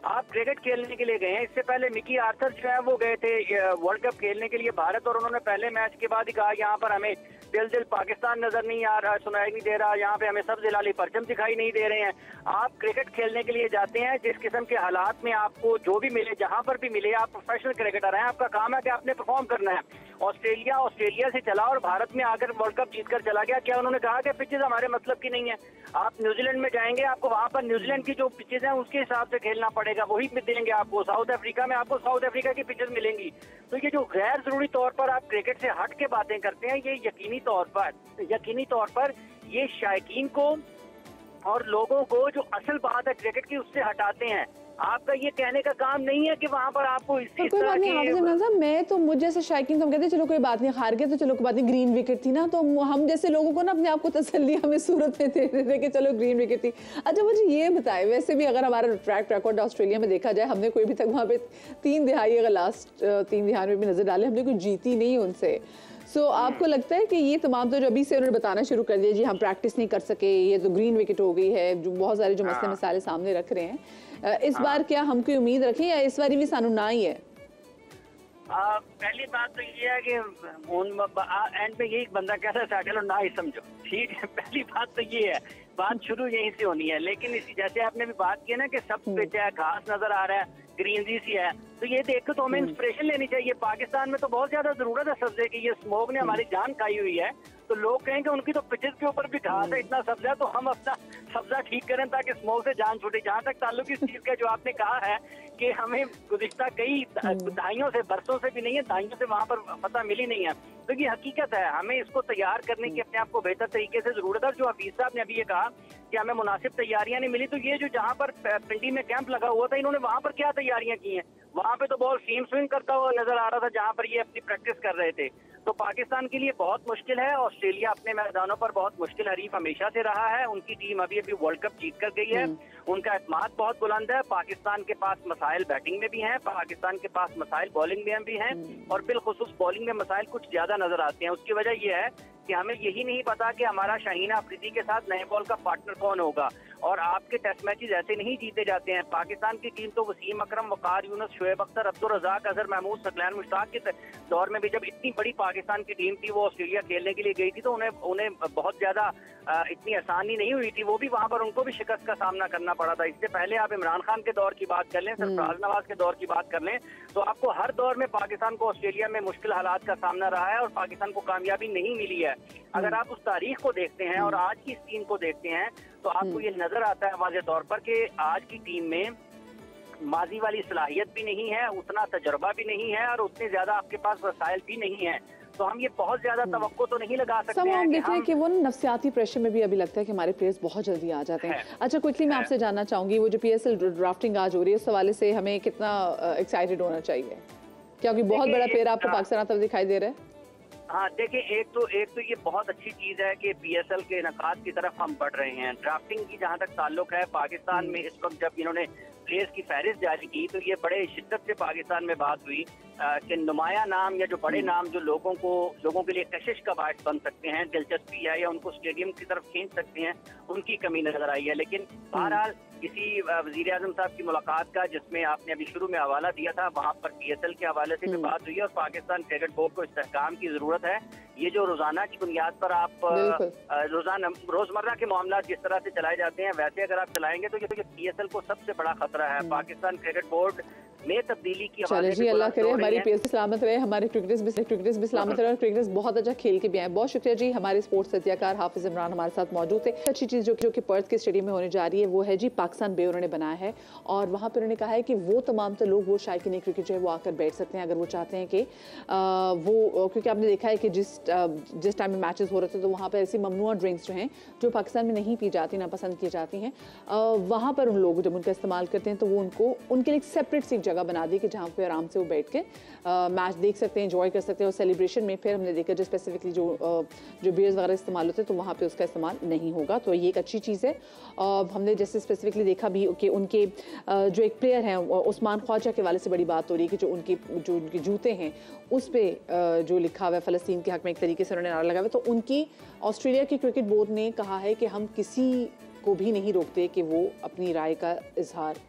आप क्रिकेट खेलने के लिए गए हैं। इससे पहले मिकी आर्थर जो है वो गए थे वर्ल्ड कप खेलने के लिए भारत, और उन्होंने पहले मैच के बाद ही कहा यहाँ पर हमें दिल पाकिस्तान नजर नहीं आ रहा, सुनाई नहीं दे रहा, यहाँ पे हमें सब जिलाली परचम दिखाई नहीं दे रहे हैं। आप क्रिकेट खेलने के लिए जाते हैं, जिस किस्म के हालात में आपको जो भी मिले, जहाँ पर भी मिले, आप प्रोफेशनल क्रिकेटर हैं, आपका काम है कि आपने परफॉर्म करना है। ऑस्ट्रेलिया से चला और भारत में आकर वर्ल्ड कप जीतकर चला गया। क्या उन्होंने कहा कि पिचेस हमारे मतलब की नहीं है? आप न्यूजीलैंड में जाएंगे, आपको वहाँ पर न्यूजीलैंड की जो पिचेस हैं उसके हिसाब से खेलना पड़ेगा, वही देंगे आपको। साउथ अफ्रीका में आपको साउथ अफ्रीका की पिचेस मिलेंगी। तो ये जो गैर जरूरी तौर पर आप क्रिकेट से हट के बातें करते हैं, ये यकीनी तौर पर ये शायकीन को और लोगों को जो असल बात है क्रिकेट की उससे हटाते हैं। आपका ये कहने का काम नहीं है कि वहाँ पर आपको इस
कोई बात नहीं हाफिज इमरान साहब, मैं तो मुझ जैसे शायकीन तो हम कहते चलो कोई बात नहीं, हार गए तो चलो कोई बात नहीं, ग्रीन विकेट थी ना, तो हम जैसे लोगों को ना अपने आप को तसल्ली हमें सूरत में दे देते कि चलो ग्रीन विकेट थी। अच्छा मुझे ये बताए, वैसे भी अगर हमारा ट्रैक रिकॉर्ड ऑस्ट्रेलिया में देखा जाए, हमने कोई भी तक वहाँ पे 3 दिहाई, अगर लास्ट 3 दिहाई में भी नजर डाले, हमने कोई जीती नहीं उनसे। सो आपको लगता है कि ये तमाम तो जो अभी से उन्होंने बताना शुरू कर दिया, जी हम प्रैक्टिस नहीं कर सके, ये तो ग्रीन विकेट हो गई है, जो बहुत सारे जो मसले मिसाले सामने रख रहे हैं, इस बार क्या हम कोई उम्मीद रखें या इस बार भी सानू ना ही है?
पहली बात तो ये है कि एंड में यही बंदा कहता है चलो ना ही समझो, ठीक है, पहली बात तो ये है, बात शुरू यहीं से होनी है। लेकिन इसी जैसे आपने भी बात की ना कि सब पिच है, घास नजर आ रहा है, ग्रीनरी सी है, तो ये देख के तो हमें इंस्पिरेशन लेनी चाहिए। पाकिस्तान में तो बहुत ज्यादा जरूरत है सब्जे की, ये स्मोक ने हमारी जान खाई हुई है, तो लोग कहेंगे उनकी तो पिचेस के ऊपर भी घास है, इतना सब्जा है, तो हम अपना सब्जा ठीक करें ताकि स्मोक से जान छूटे। जहाँ तक ताल्लुक इस चीज का जो आपने कहा है कि हमें गुज़िश्ता कई दहाइयों से, बरसों से भी नहीं है, दहाइयों से वहाँ पर पता मिली नहीं है, तो ये हकीकत है। हमें इसको तैयार करने की अपने आप को बेहतर तरीके से जरूरत है। जो हफीज साहब ने अभी ये कहा कि हमें मुनासिब तैयारियां नहीं मिली, तो ये जो जहाँ पर पिंडी में कैंप लगा हुआ था, इन्होंने वहाँ पर क्या तैयारियां की हैं? वहाँ पे तो बॉल सीम स्विंग करता हुआ नजर आ रहा था जहाँ पर ये अपनी प्रैक्टिस कर रहे थे। तो पाकिस्तान के लिए बहुत मुश्किल है। ऑस्ट्रेलिया अपने मैदानों पर बहुत मुश्किल हरीफ हमेशा से रहा है। उनकी टीम अभी वर्ल्ड कप जीत कर गई है, उनका एतमाद बहुत बुलंद है। पाकिस्तान के पास मसाइल बैटिंग में भी हैं, पाकिस्तान के पास मसाइल बॉलिंग में भी हैं, और बिलखुसूस बॉलिंग में मसाइल कुछ ज्यादा नजर आते हैं। उसकी वजह यह है कि हमें यही नहीं पता कि हमारा शाहीन अफरीदी के साथ नए बॉल का पार्टनर कौन होगा। और आपके टेस्ट मैचेस ऐसे नहीं जीते जाते हैं। पाकिस्तान की टीम तो वसीम अकरम, वकार यूनुस, शोएब अख्तर, अब्दुल रज़ाक, अजहर महमूद, सकलैन मुश्ताक के दौर में भी जब इतनी बड़ी पाकिस्तान की टीम थी, वो ऑस्ट्रेलिया खेलने के लिए गई थी, तो उन्हें बहुत ज्यादा इतनी आसानी नहीं हुई थी। वो भी वहां पर उनको भी शिकस्त का सामना करना पड़ा था। इससे पहले आप इमरान खान के दौर की बात कर लें, सरफराज नवाज के दौर की बात कर लें, तो आपको हर दौर में पाकिस्तान को ऑस्ट्रेलिया में मुश्किल हालात का सामना रहा है और पाकिस्तान को कामयाबी नहीं मिली है। अगर आप उस तारीख को देखते हैं और आज की इस टीम को देखते हैं, तो आपको ये नजर आता है वाज़ेह तौर पर कि आज की टीम में माजी वाली सलाहियत भी नहीं है, उतना तजर्बा भी नहीं है, और उतने ज्यादा आपके पास वसाइल भी नहीं है। तो हम ये बहुत ज्यादा तवक्को तो नहीं लगा सकते हैं।
हम देख रहे हैं कि वो नफ्सियाती प्रेशर में भी अभी लगता है कि हमारे प्लेयर्स बहुत जल्दी आ जाते हैं। अच्छा क्विकली मैं आपसे जानना चाहूंगी, वो जो PSL ड्राफ्टिंग आज हो रही है, उस हवाले से हमें कितना एक्साइटेड होना चाहिए, क्योंकि बहुत बड़ा प्लेयर आपको पाकिस्तान तरफ दिखाई दे रहा है?
हाँ देखिए, एक तो ये बहुत अच्छी चीज है कि PSL के इनकाद की तरफ हम बढ़ रहे हैं। ड्राफ्टिंग की जहाँ तक ताल्लुक है, पाकिस्तान में इस वक्त जब इन्होंने प्लेयर्स की फहरिस्त जारी की, तो ये बड़े शिद्दत से पाकिस्तान में बात हुई कि नुमाया नाम या जो बड़े नाम जो लोगों के लिए कशिश का बायस बन सकते हैं, दिलचस्पी है या उनको स्टेडियम की तरफ खींच सकते हैं, उनकी कमी नजर आई है। लेकिन बहरहाल किसी वज़ीर आज़म साहब की मुलाकात का, जिसमें आपने अभी शुरू में हवाला दिया था, वहाँ पर PSL के हवाले से भी बात हुई है और पाकिस्तान क्रिकेट बोर्ड को इस्तेहकाम की जरूरत है। ये जो रोजाना की बुनियाद पर आप रोजमर्रा के मामला जिस तरह से चलाए जाते हैं, वैसे अगर आप चलाएंगे तो ये PSL को सबसे बड़ा खतरा है। पाकिस्तान क्रिकेट बोर्ड में तब्दीली की
चले जी, अल्लाह करे हमारी PSL सलामत रहे, हमारे क्रिकेटर्स भी सलामत रहे और क्रिकेटर्स बहुत अच्छा खेल के भी आए। बहुत शुक्रिया जी। हमारे स्पोर्ट्स सत्याकार हाफिज इमरान हमारे साथ मौजूद थे। अच्छी चीज़ जो कि पर्थ के स्टेडियम में होने जा रही है वो है जी पाकिस्तान बे उन्होंने बनाया है, और वहाँ पर उन्होंने कहा है कि वो तमाम तो लोग, वो शायकीन क्रिकेट जो है वो आकर बैठ सकते हैं अगर वो चाहते हैं कि वो, क्योंकि आपने देखा है कि जिस टाइम में मैचेस हो रहे थे तो वहाँ पर ऐसी ममनुआ ड्रिंक्स जो हैं जो पाकिस्तान में नहीं पी जाती, ना पसंद की जाती हैं, वहाँ पर उन लोग जब उनका इस्तेमाल करते हैं तो वो उनके लिए एक सेपरेट सी जगह बना दी कि जहाँ पे आराम से वो बैठ के मैच देख सकते हैं, एंजॉय कर सकते हैं। और सेलिब्रेशन में फिर हमने देखा जो स्पेसिफिकली जो बियर्स वगैरह इस्तेमाल होते हैं तो वहाँ पे उसका इस्तेमाल नहीं होगा, तो ये एक अच्छी चीज़ है। हमने जैसे स्पेसिफिकली देखा भी कि उनके जो एक प्लेयर हैं उस्मान ख्वाजा के वाले से बड़ी बात हो रही है कि जो उनके जूते हैं उस पर जो लिखा हुआ है फ़लस्तीन के हक़ में, एक तरीके से उन्होंने नारा लगा हुआ है। तो उनकी ऑस्ट्रेलिया के क्रिकेट बोर्ड ने कहा है कि हम किसी को भी नहीं रोकते कि वो अपनी राय का इजहार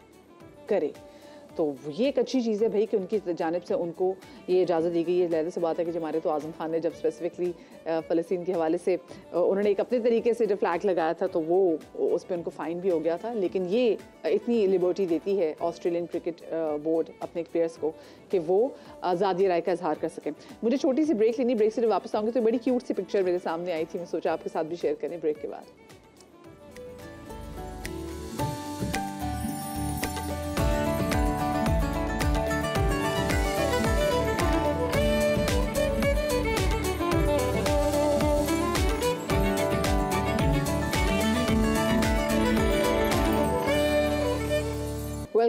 करे। तो ये एक अच्छी चीज़ है भाई कि उनकी जानिब से उनको ये इजाज़त दी गई है। लहज़ से बात है कि हमारे तो आज़म खान ने जब स्पेसिफिकली फ़लस्तीन के हवाले से उन्होंने एक अपने तरीके से जब फ्लैग लगाया था तो वो उस पर उनको फ़ाइन भी हो गया था। लेकिन ये इतनी लिबर्टी देती है ऑस्ट्रेलियन क्रिकेट बोर्ड अपने प्लेयर्स को कि वो आज़ादी राय का इजहार कर सकें। मुझे छोटी सी ब्रेक लेनी, ब्रेक से जब वापस आऊँगी तो बड़ी क्यूट सी पिक्चर मेरे सामने आई थी, मैं सोचा आपके साथ भी शेयर करें ब्रेक के बाद।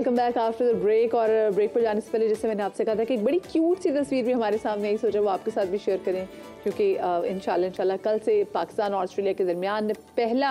Welcome back after the break. और ब्रेक पर जाने से पहले जैसे मैंने आपसे कहा था कि एक बड़ी क्यूट सी तस्वीर भी हमारे सामने आई, सोचा वो आपके साथ भी शेयर करें, क्योंकि इंशाल्लाह कल से पाकिस्तान और ऑस्ट्रेलिया के दरमियान पहला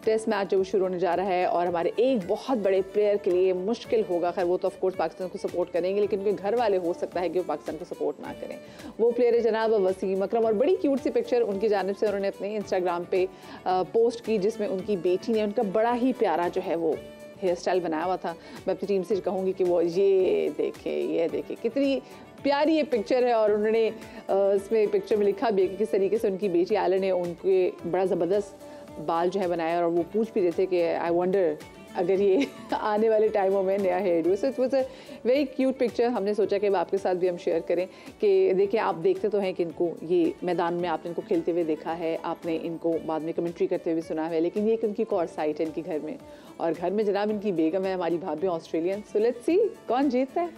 टेस्ट मैच जो शुरू होने जा रहा है और हमारे एक बहुत बड़े प्लेयर के लिए मुश्किल होगा। खैर वो तो ऑफ कोर्स पाकिस्तान को सपोर्ट करेंगे, लेकिन उनके घर वाले हो सकता है कि वो पाकिस्तान को सपोर्ट ना करें। वो प्लेयर है जनाब वसीम अकरम, और बड़ी क्यूट सी पिक्चर उनकी जानिब से उन्होंने अपने इंस्टाग्राम पे पोस्ट की, जिसमें उनकी बेटी ने उनका बड़ा ही प्यारा जो है वो हेयर स्टाइल बनाया हुआ था। मैं अपनी टीम से कहूँगी कि वो ये देखे कितनी प्यारी ये पिक्चर है। और उन्होंने इसमें पिक्चर में लिखा भी है कि किस तरीके से उनकी बेटी आयला ने उनके बड़ा ज़बरदस्त बाल जो है बनाया, और वो पूछ भी रहे थे कि आई वंडर अगर ये आने वाले टाइमों में नया hairdo. So it was a very cute picture. हमने सोचा कि आपके साथ भी हम शेयर करें कि देखिए, आप देखते तो हैं कि इनको ये मैदान में आपने इनको खेलते हुए देखा है, आपने इनको बाद में कमेंट्री करते हुए सुना है, लेकिन ये इनकी एक और साइट है इनकी घर में, और घर में जनाब इनकी बेगम है, हमारी भाभी ऑस्ट्रेलियन। सो लेट्स सी कौन जीतता है।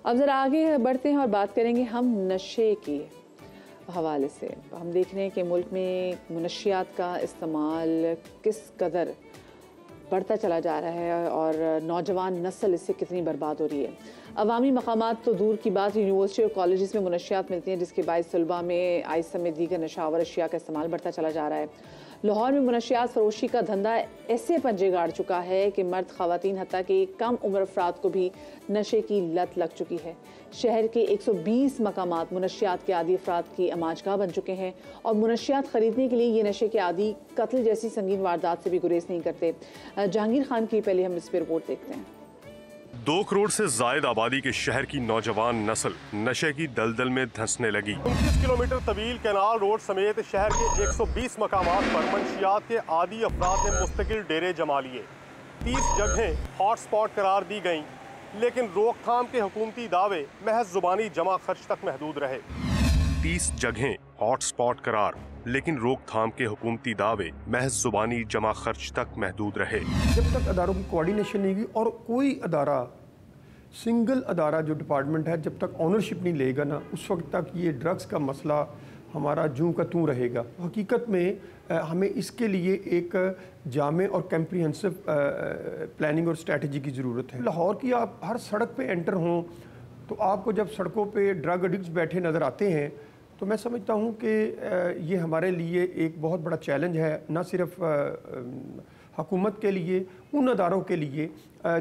अब ज़रा आगे बढ़ते हैं और बात करेंगे हम नशे की हवाले से। हम देख रहे हैं कि मुल्क में मुनशियात का इस्तेमाल किस कदर बढ़ता चला जा रहा है और नौजवान नस्ल इससे कितनी बर्बाद हो रही है। अवामी मकामात तो दूर की बात, यूनिवर्सिटी और कॉलेजेस में मुनशियात मिलती हैं, जिसके बायस तलबा में आइस समेत दीगर नशावर अशिया का इस्तेमाल बढ़ता चला जा रहा है। लाहौर में मुनशियात फरोशी का धंधा ऐसे पंजे गाड़ चुका है कि मर्द ख़वातीन हत्ता कि कम उम्र अफराद को भी नशे की लत लग चुकी है। शहर के 120 मकामात मुनशियात के आदी अफराद की अमाजगाह बन चुके हैं, और मुनशियात ख़रीदने के लिए ये नशे के आदी कत्ल जैसी संगीन वारदात से भी गुरेज नहीं करते। जहांगीर खान की पहले हम इस पर रिपोर्ट देखते हैं।
2 करोड़ से जायद आबादी के शहर की नौजवान नस्ल नशे की दलदल में धंसने लगी। 29 किलोमीटर तवील कैनाल रोड समेत शहर के 120 मकामात पर मंशियात के आदी अफराद ने मुस्तकिल डेरे जमा लिए। 30 जगहें हॉटस्पॉट करार दी गईं, लेकिन रोकथाम के हुकूमती दावे महज जुबानी जमा खर्च तक महदूद रहे। 30 जगहें हॉटस्पॉट करार, लेकिन रोकथाम के हुकूमती दावे महज जुबानी जमा खर्च तक महदूद रहे।
जब तक अदारों की कोऑर्डिनेशन नहीं हुई और कोई अदारा, सिंगल अदारा जो डिपार्टमेंट है, जब तक ऑनरशिप नहीं लेगा ना, उस वक्त तक ये ड्रग्स का मसला हमारा जूं का तूं रहेगा। हकीकत में हमें इसके लिए एक जामे और कम्प्रीहेंसिव प्लानिंग और स्ट्रेटजी की ज़रूरत है। लाहौर की आप हर सड़क पे एंटर हों तो आपको जब सड़कों पे ड्रग एडिक्ट्स बैठे नज़र आते हैं, तो मैं समझता हूँ कि ये हमारे लिए एक बहुत बड़ा चैलेंज है, ना सिर्फ हुकूमत के लिए, उन अदारों के लिए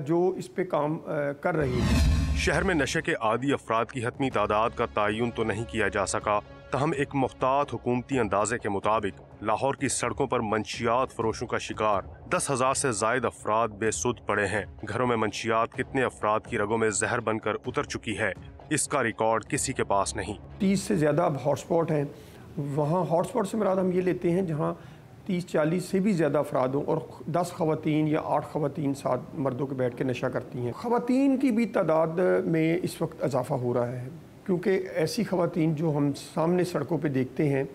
जो इस पे काम कर रही है।
शहर में नशे के आदी अफराद की हतमी तादाद का तयन तो नहीं किया जा सका, तहम एक मुख्तात हुकूमती अंदाजे के मुताबिक लाहौर की सड़कों पर मंशियात फरोशों का शिकार 10,000 से जायद अफराद बेसुध पड़े हैं। घरों में मंशियात कितने अफराद की रगों में जहर बनकर उतर चुकी है, इसका रिकॉर्ड किसी के पास नहीं।
30 से ज़्यादा अब हॉटस्पॉट हैं। वहाँ हॉटस्पॉट से मुराद हम ये लेते हैं जहाँ 30-40 से भी ज़्यादा अफराद हों और 10 ख़वातीन या 8 ख़वातीन 7 मर्दों के बैठ के नशा करती हैं। ख़वातीन की भी तादाद में इस वक्त इजाफ़ा हो रहा है, क्योंकि ऐसी ख़वातीन जो हम सामने सड़कों पे देखते हैं,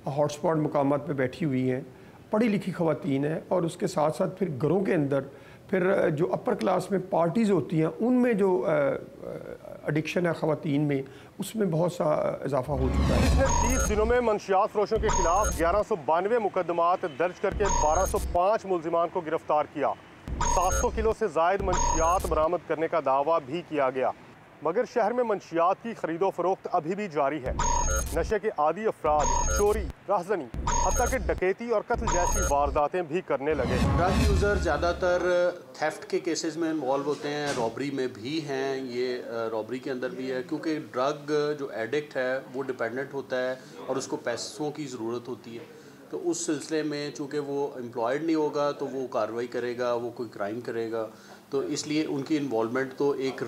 हॉटस्पॉट मकामात पे बैठी हुई हैं, पढ़ी लिखी ख़वातीन हैं, और उसके साथ साथ फिर घरों के अंदर फिर जो अपर क्लास में पार्टीज़ होती हैं, उनमें जो एडिक्शन है ख़वातीन में, उसमें बहुत सा इजाफा हो चुका है।
पिछले 30 दिनों में मंशियात फरोशों के खिलाफ 1192 मुकदमात दर्ज करके 1205 मुल्जिमान को गिरफ्तार किया। 700 किलो से जायद मंशियात बरामद करने का दावा भी किया गया, मगर शहर में मंशियात की खरीदो फरोख्त अभी भी जारी है। नशे के आदी अफराद चोरी, राहजनी, हत्ता कि डकैती और कत्ल जैसी वारदातें भी करने लगे।
ड्रग यूज़र ज़्यादातर थेफ्ट के केसेस में इन्वॉल्व होते हैं, रॉबरी में भी हैं, ये रॉबरी के अंदर भी है, क्योंकि ड्रग जो एडिक्ट है वो डिपेंडेंट होता है और उसको पैसों की ज़रूरत होती है। तो उस सिलसिले में चूँकि वो एम्प्लॉयड नहीं होगा तो वो कार्रवाई करेगा, वो कोई क्राइम करेगा, तो इसलिए उनकी इन्वॉल्वमेंट तो एक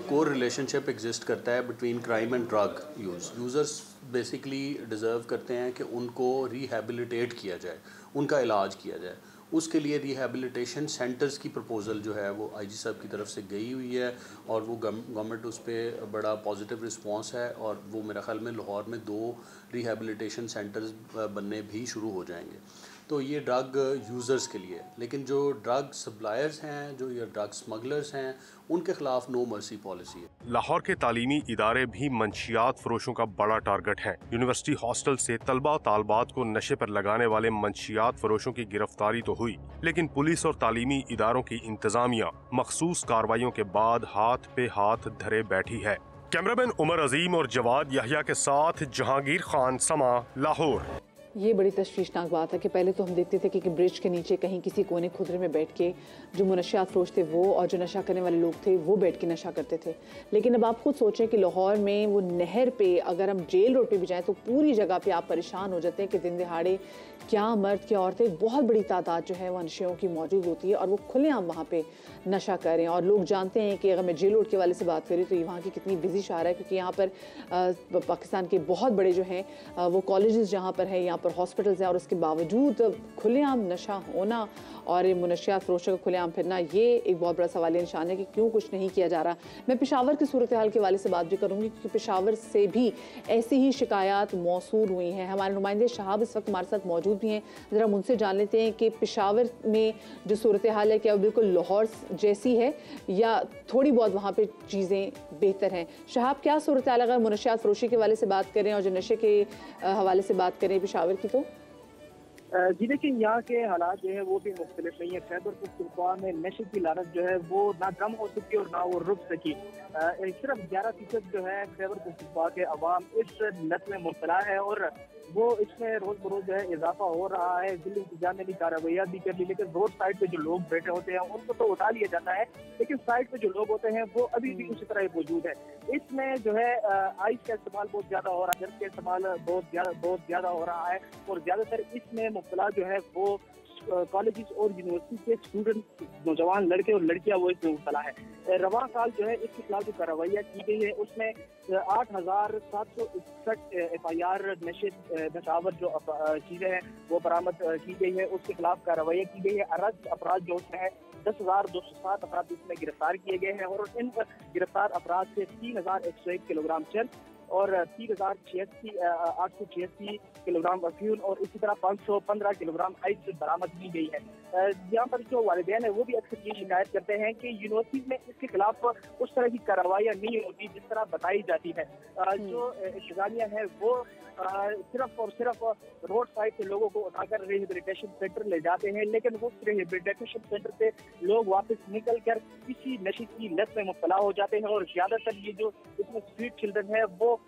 कोर रिलेशनशिप एग्जिस्ट करता है between crime and drug users basically deserve करते हैं कि उनको रिहैबिलिटेट किया जाए, उनका इलाज किया जाए। उसके लिए रिहैबिलिटेशन सेंटर्स की प्रपोज़ल जो है वो आईजी साहब की तरफ से गई हुई है और वो गवर्नमेंट उस पर बड़ा पॉजिटिव रिस्पांस है, और वो मेरा ख्याल में लाहौर में 2 रिहैबिलिटेशन सेंटर्स बनने भी शुरू हो जाएंगे। तो ये ड्रग यूज़र्स के लिए, लेकिन जो ड्रग सप्लायर्स हैं, जो ये ड्रग स्मगलर्स हैं, उनके खिलाफ नो मर्सी पॉलिसी है।
लाहौर के तालीमी इदारे भी मंशियात फरोशों का बड़ा टारगेट हैं। यूनिवर्सिटी हॉस्टल से तलबा तालबात को नशे पर लगाने वाले मंशियात फरोशों की गिरफ्तारी तो हुई, लेकिन पुलिस और तालीमी इदारों की इंतजामिया मखसूस कार्रवाइयों के बाद हाथ पे हाथ धरे बैठी है। कैमरामैन उमर अजीम और जवाद याहिया के साथ जहांगीर खान, समा, लाहौर।
ये बड़ी तशवीशनाक बात है कि पहले तो हम देखते थे कि ब्रिज के नीचे कहीं किसी कोने खुदरे में बैठ के जो मुनशियात फरोश थे वो और जो नशा करने वाले लोग थे वो बैठ के नशा करते थे। लेकिन अब आप खुद सोचें कि लाहौर में वो नहर पे अगर हम जेल रोड पे भी जाएं तो पूरी जगह पे आप परेशान हो जाते हैं कि दिन दिहाड़े क्या मर्द क्या औरतें, बहुत बड़ी तादाद जो है वो नशेओं की मौजूद होती है और वो खुलेआम वहाँ पे नशा कर रहे हैं। और लोग जानते हैं कि अगर मैं जेल रोड के वाले से बात करें तो ये वहाँ की कितनी बिजी शहर है, क्योंकि यहाँ पर पाकिस्तान के बहुत बड़े जो हैं वो कॉलेजेस जहाँ पर है, यहाँ पर हॉस्पिटल्स हैं, और उसके बावजूद खुलेआम नशा होना और मुनशियात फरोशों का खुलेआम फिरना, ये एक बहुत बड़ा सवाल निशान है कि क्यों कुछ नहीं किया जा रहा। मैं पेशावर की सूरत हाल के वाले से बात भी करूँगी, क्योंकि पेशावर से भी ऐसी ही शिकायत मौसूल हुई हैं। हमारे नुमाइंदे शहाब इस वक्त हमारे साथ मौजूद भी हैं, ज़रा हम उनसे जान लेते हैं कि पेशावर में जो सूरत हाल है क्या वो बिल्कुल लाहौर जैसी है या थोड़ी बहुत वहाँ पे चीज़ें बेहतर हैं। शहाब, क्या सूरत हाल अगर मुनशियात फरोशी के वाले से बात करें और जो नशे के हवाले से बात करें पेशावर की? तो
जी देखिए, यहाँ के हालात जो है वो भी मुख्तलिफ नहीं है। खैबर पख्तूनख्वा में नशे की लानत जो है वो ना कम हो सकी और ना वो रुक सकी। सिर्फ 11% जो है खैबर पख्तूनख्वा के अवाम इस लत में मुब्तला है और वो इसमें रोज बरोज जो है इजाफा हो रहा है। जिले इंतजाम ने कार्रवाइयाँ भी कर ली, लेकिन रोड साइड पे जो लोग बैठे होते हैं उनको तो उठा लिया जाता है, लेकिन साइड पे जो लोग होते हैं वो अभी भी उसी तरह मौजूद है। इसमें जो है आइस का इस्तेमाल बहुत ज्यादा हो रहा है, ड्रग्स का इस्तेमाल बहुत ज्यादा हो रहा है और ज्यादातर इसमें मुब्तला जो है वो कॉलेजेस और यूनिवर्सिटी के स्टूडेंट, नौजवान लड़के और लड़कियां वो इसमें मुब्तला है। रवां साल जो है इसके खिलाफ जो कार्रवाइयाँ की गई है उसमें 8,761 FIR नशावर जो चीजें हैं वो बरामद की गई है, उसके खिलाफ कार्रवाइयाँ की गई है। अरज अपराध जो उसमें है 10,207 अपराध इसमें गिरफ्तार किए गए हैं और इन गिरफ्तार अपराध से 3,101 किलोग्राम चरस और 3,886 किलोग्राम अफ्यून और इसी तरह 515 किलोग्राम आइस बरामद की गई है। यहाँ पर जो वालिदैन है वो भी अक्सर ये शिकायत करते हैं कि यूनिवर्सिटी में इसके खिलाफ उस तरह की कार्रवाइयाँ नहीं होती जिस तरह बताई जाती है। जो इंतजामिया है वो सिर्फ और सिर्फ रोड साइड से लोगों को उठाकर रिहेबिलिटेशन सेंटर ले जाते हैं, लेकिन उस रिहेबिलिटेशन सेंटर से लोग वापस निकल कर किसी नशे की लत में मुब्तला हो जाते हैं और ज्यादातर ये जो इसमें स्ट्रीट चिल्ड्रन है वो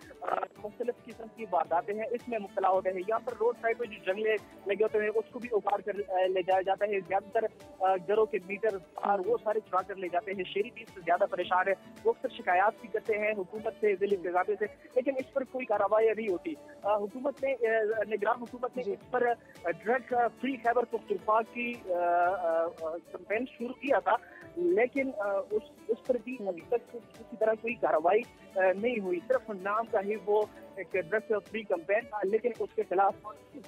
मुख्तलिफ किस्म की वारदातें हैं इसमें मुब्तला होते हैं। यहाँ पर रोड साइड पे जो जंगले लगे होते हैं उसको भी उखाड़ कर ले जाया जाता है। ज्यादातर घरों के मीटर और वो सारे चुरा कर ले जाते हैं। शहरी भी इससे ज्यादा परेशान है, वो अक्सर शिकायत भी करते हैं हुकूमत से, जिले इंतजामिया से, लेकिन इस पर कोई कार्रवाई नहीं होती। हुकूमत ने निगरान हुकूमत ने इस पर ड्रग फ्री खैबर पख्तूनख्वा की कैंपेन शुरू किया था, लेकिन उस पर भी अभी तक किसी तरह कोई कार्रवाई नहीं हुई। सिर्फ नाम का ही वो एक ड्रग फ्री कैंपेन था, लेकिन उसके खिलाफ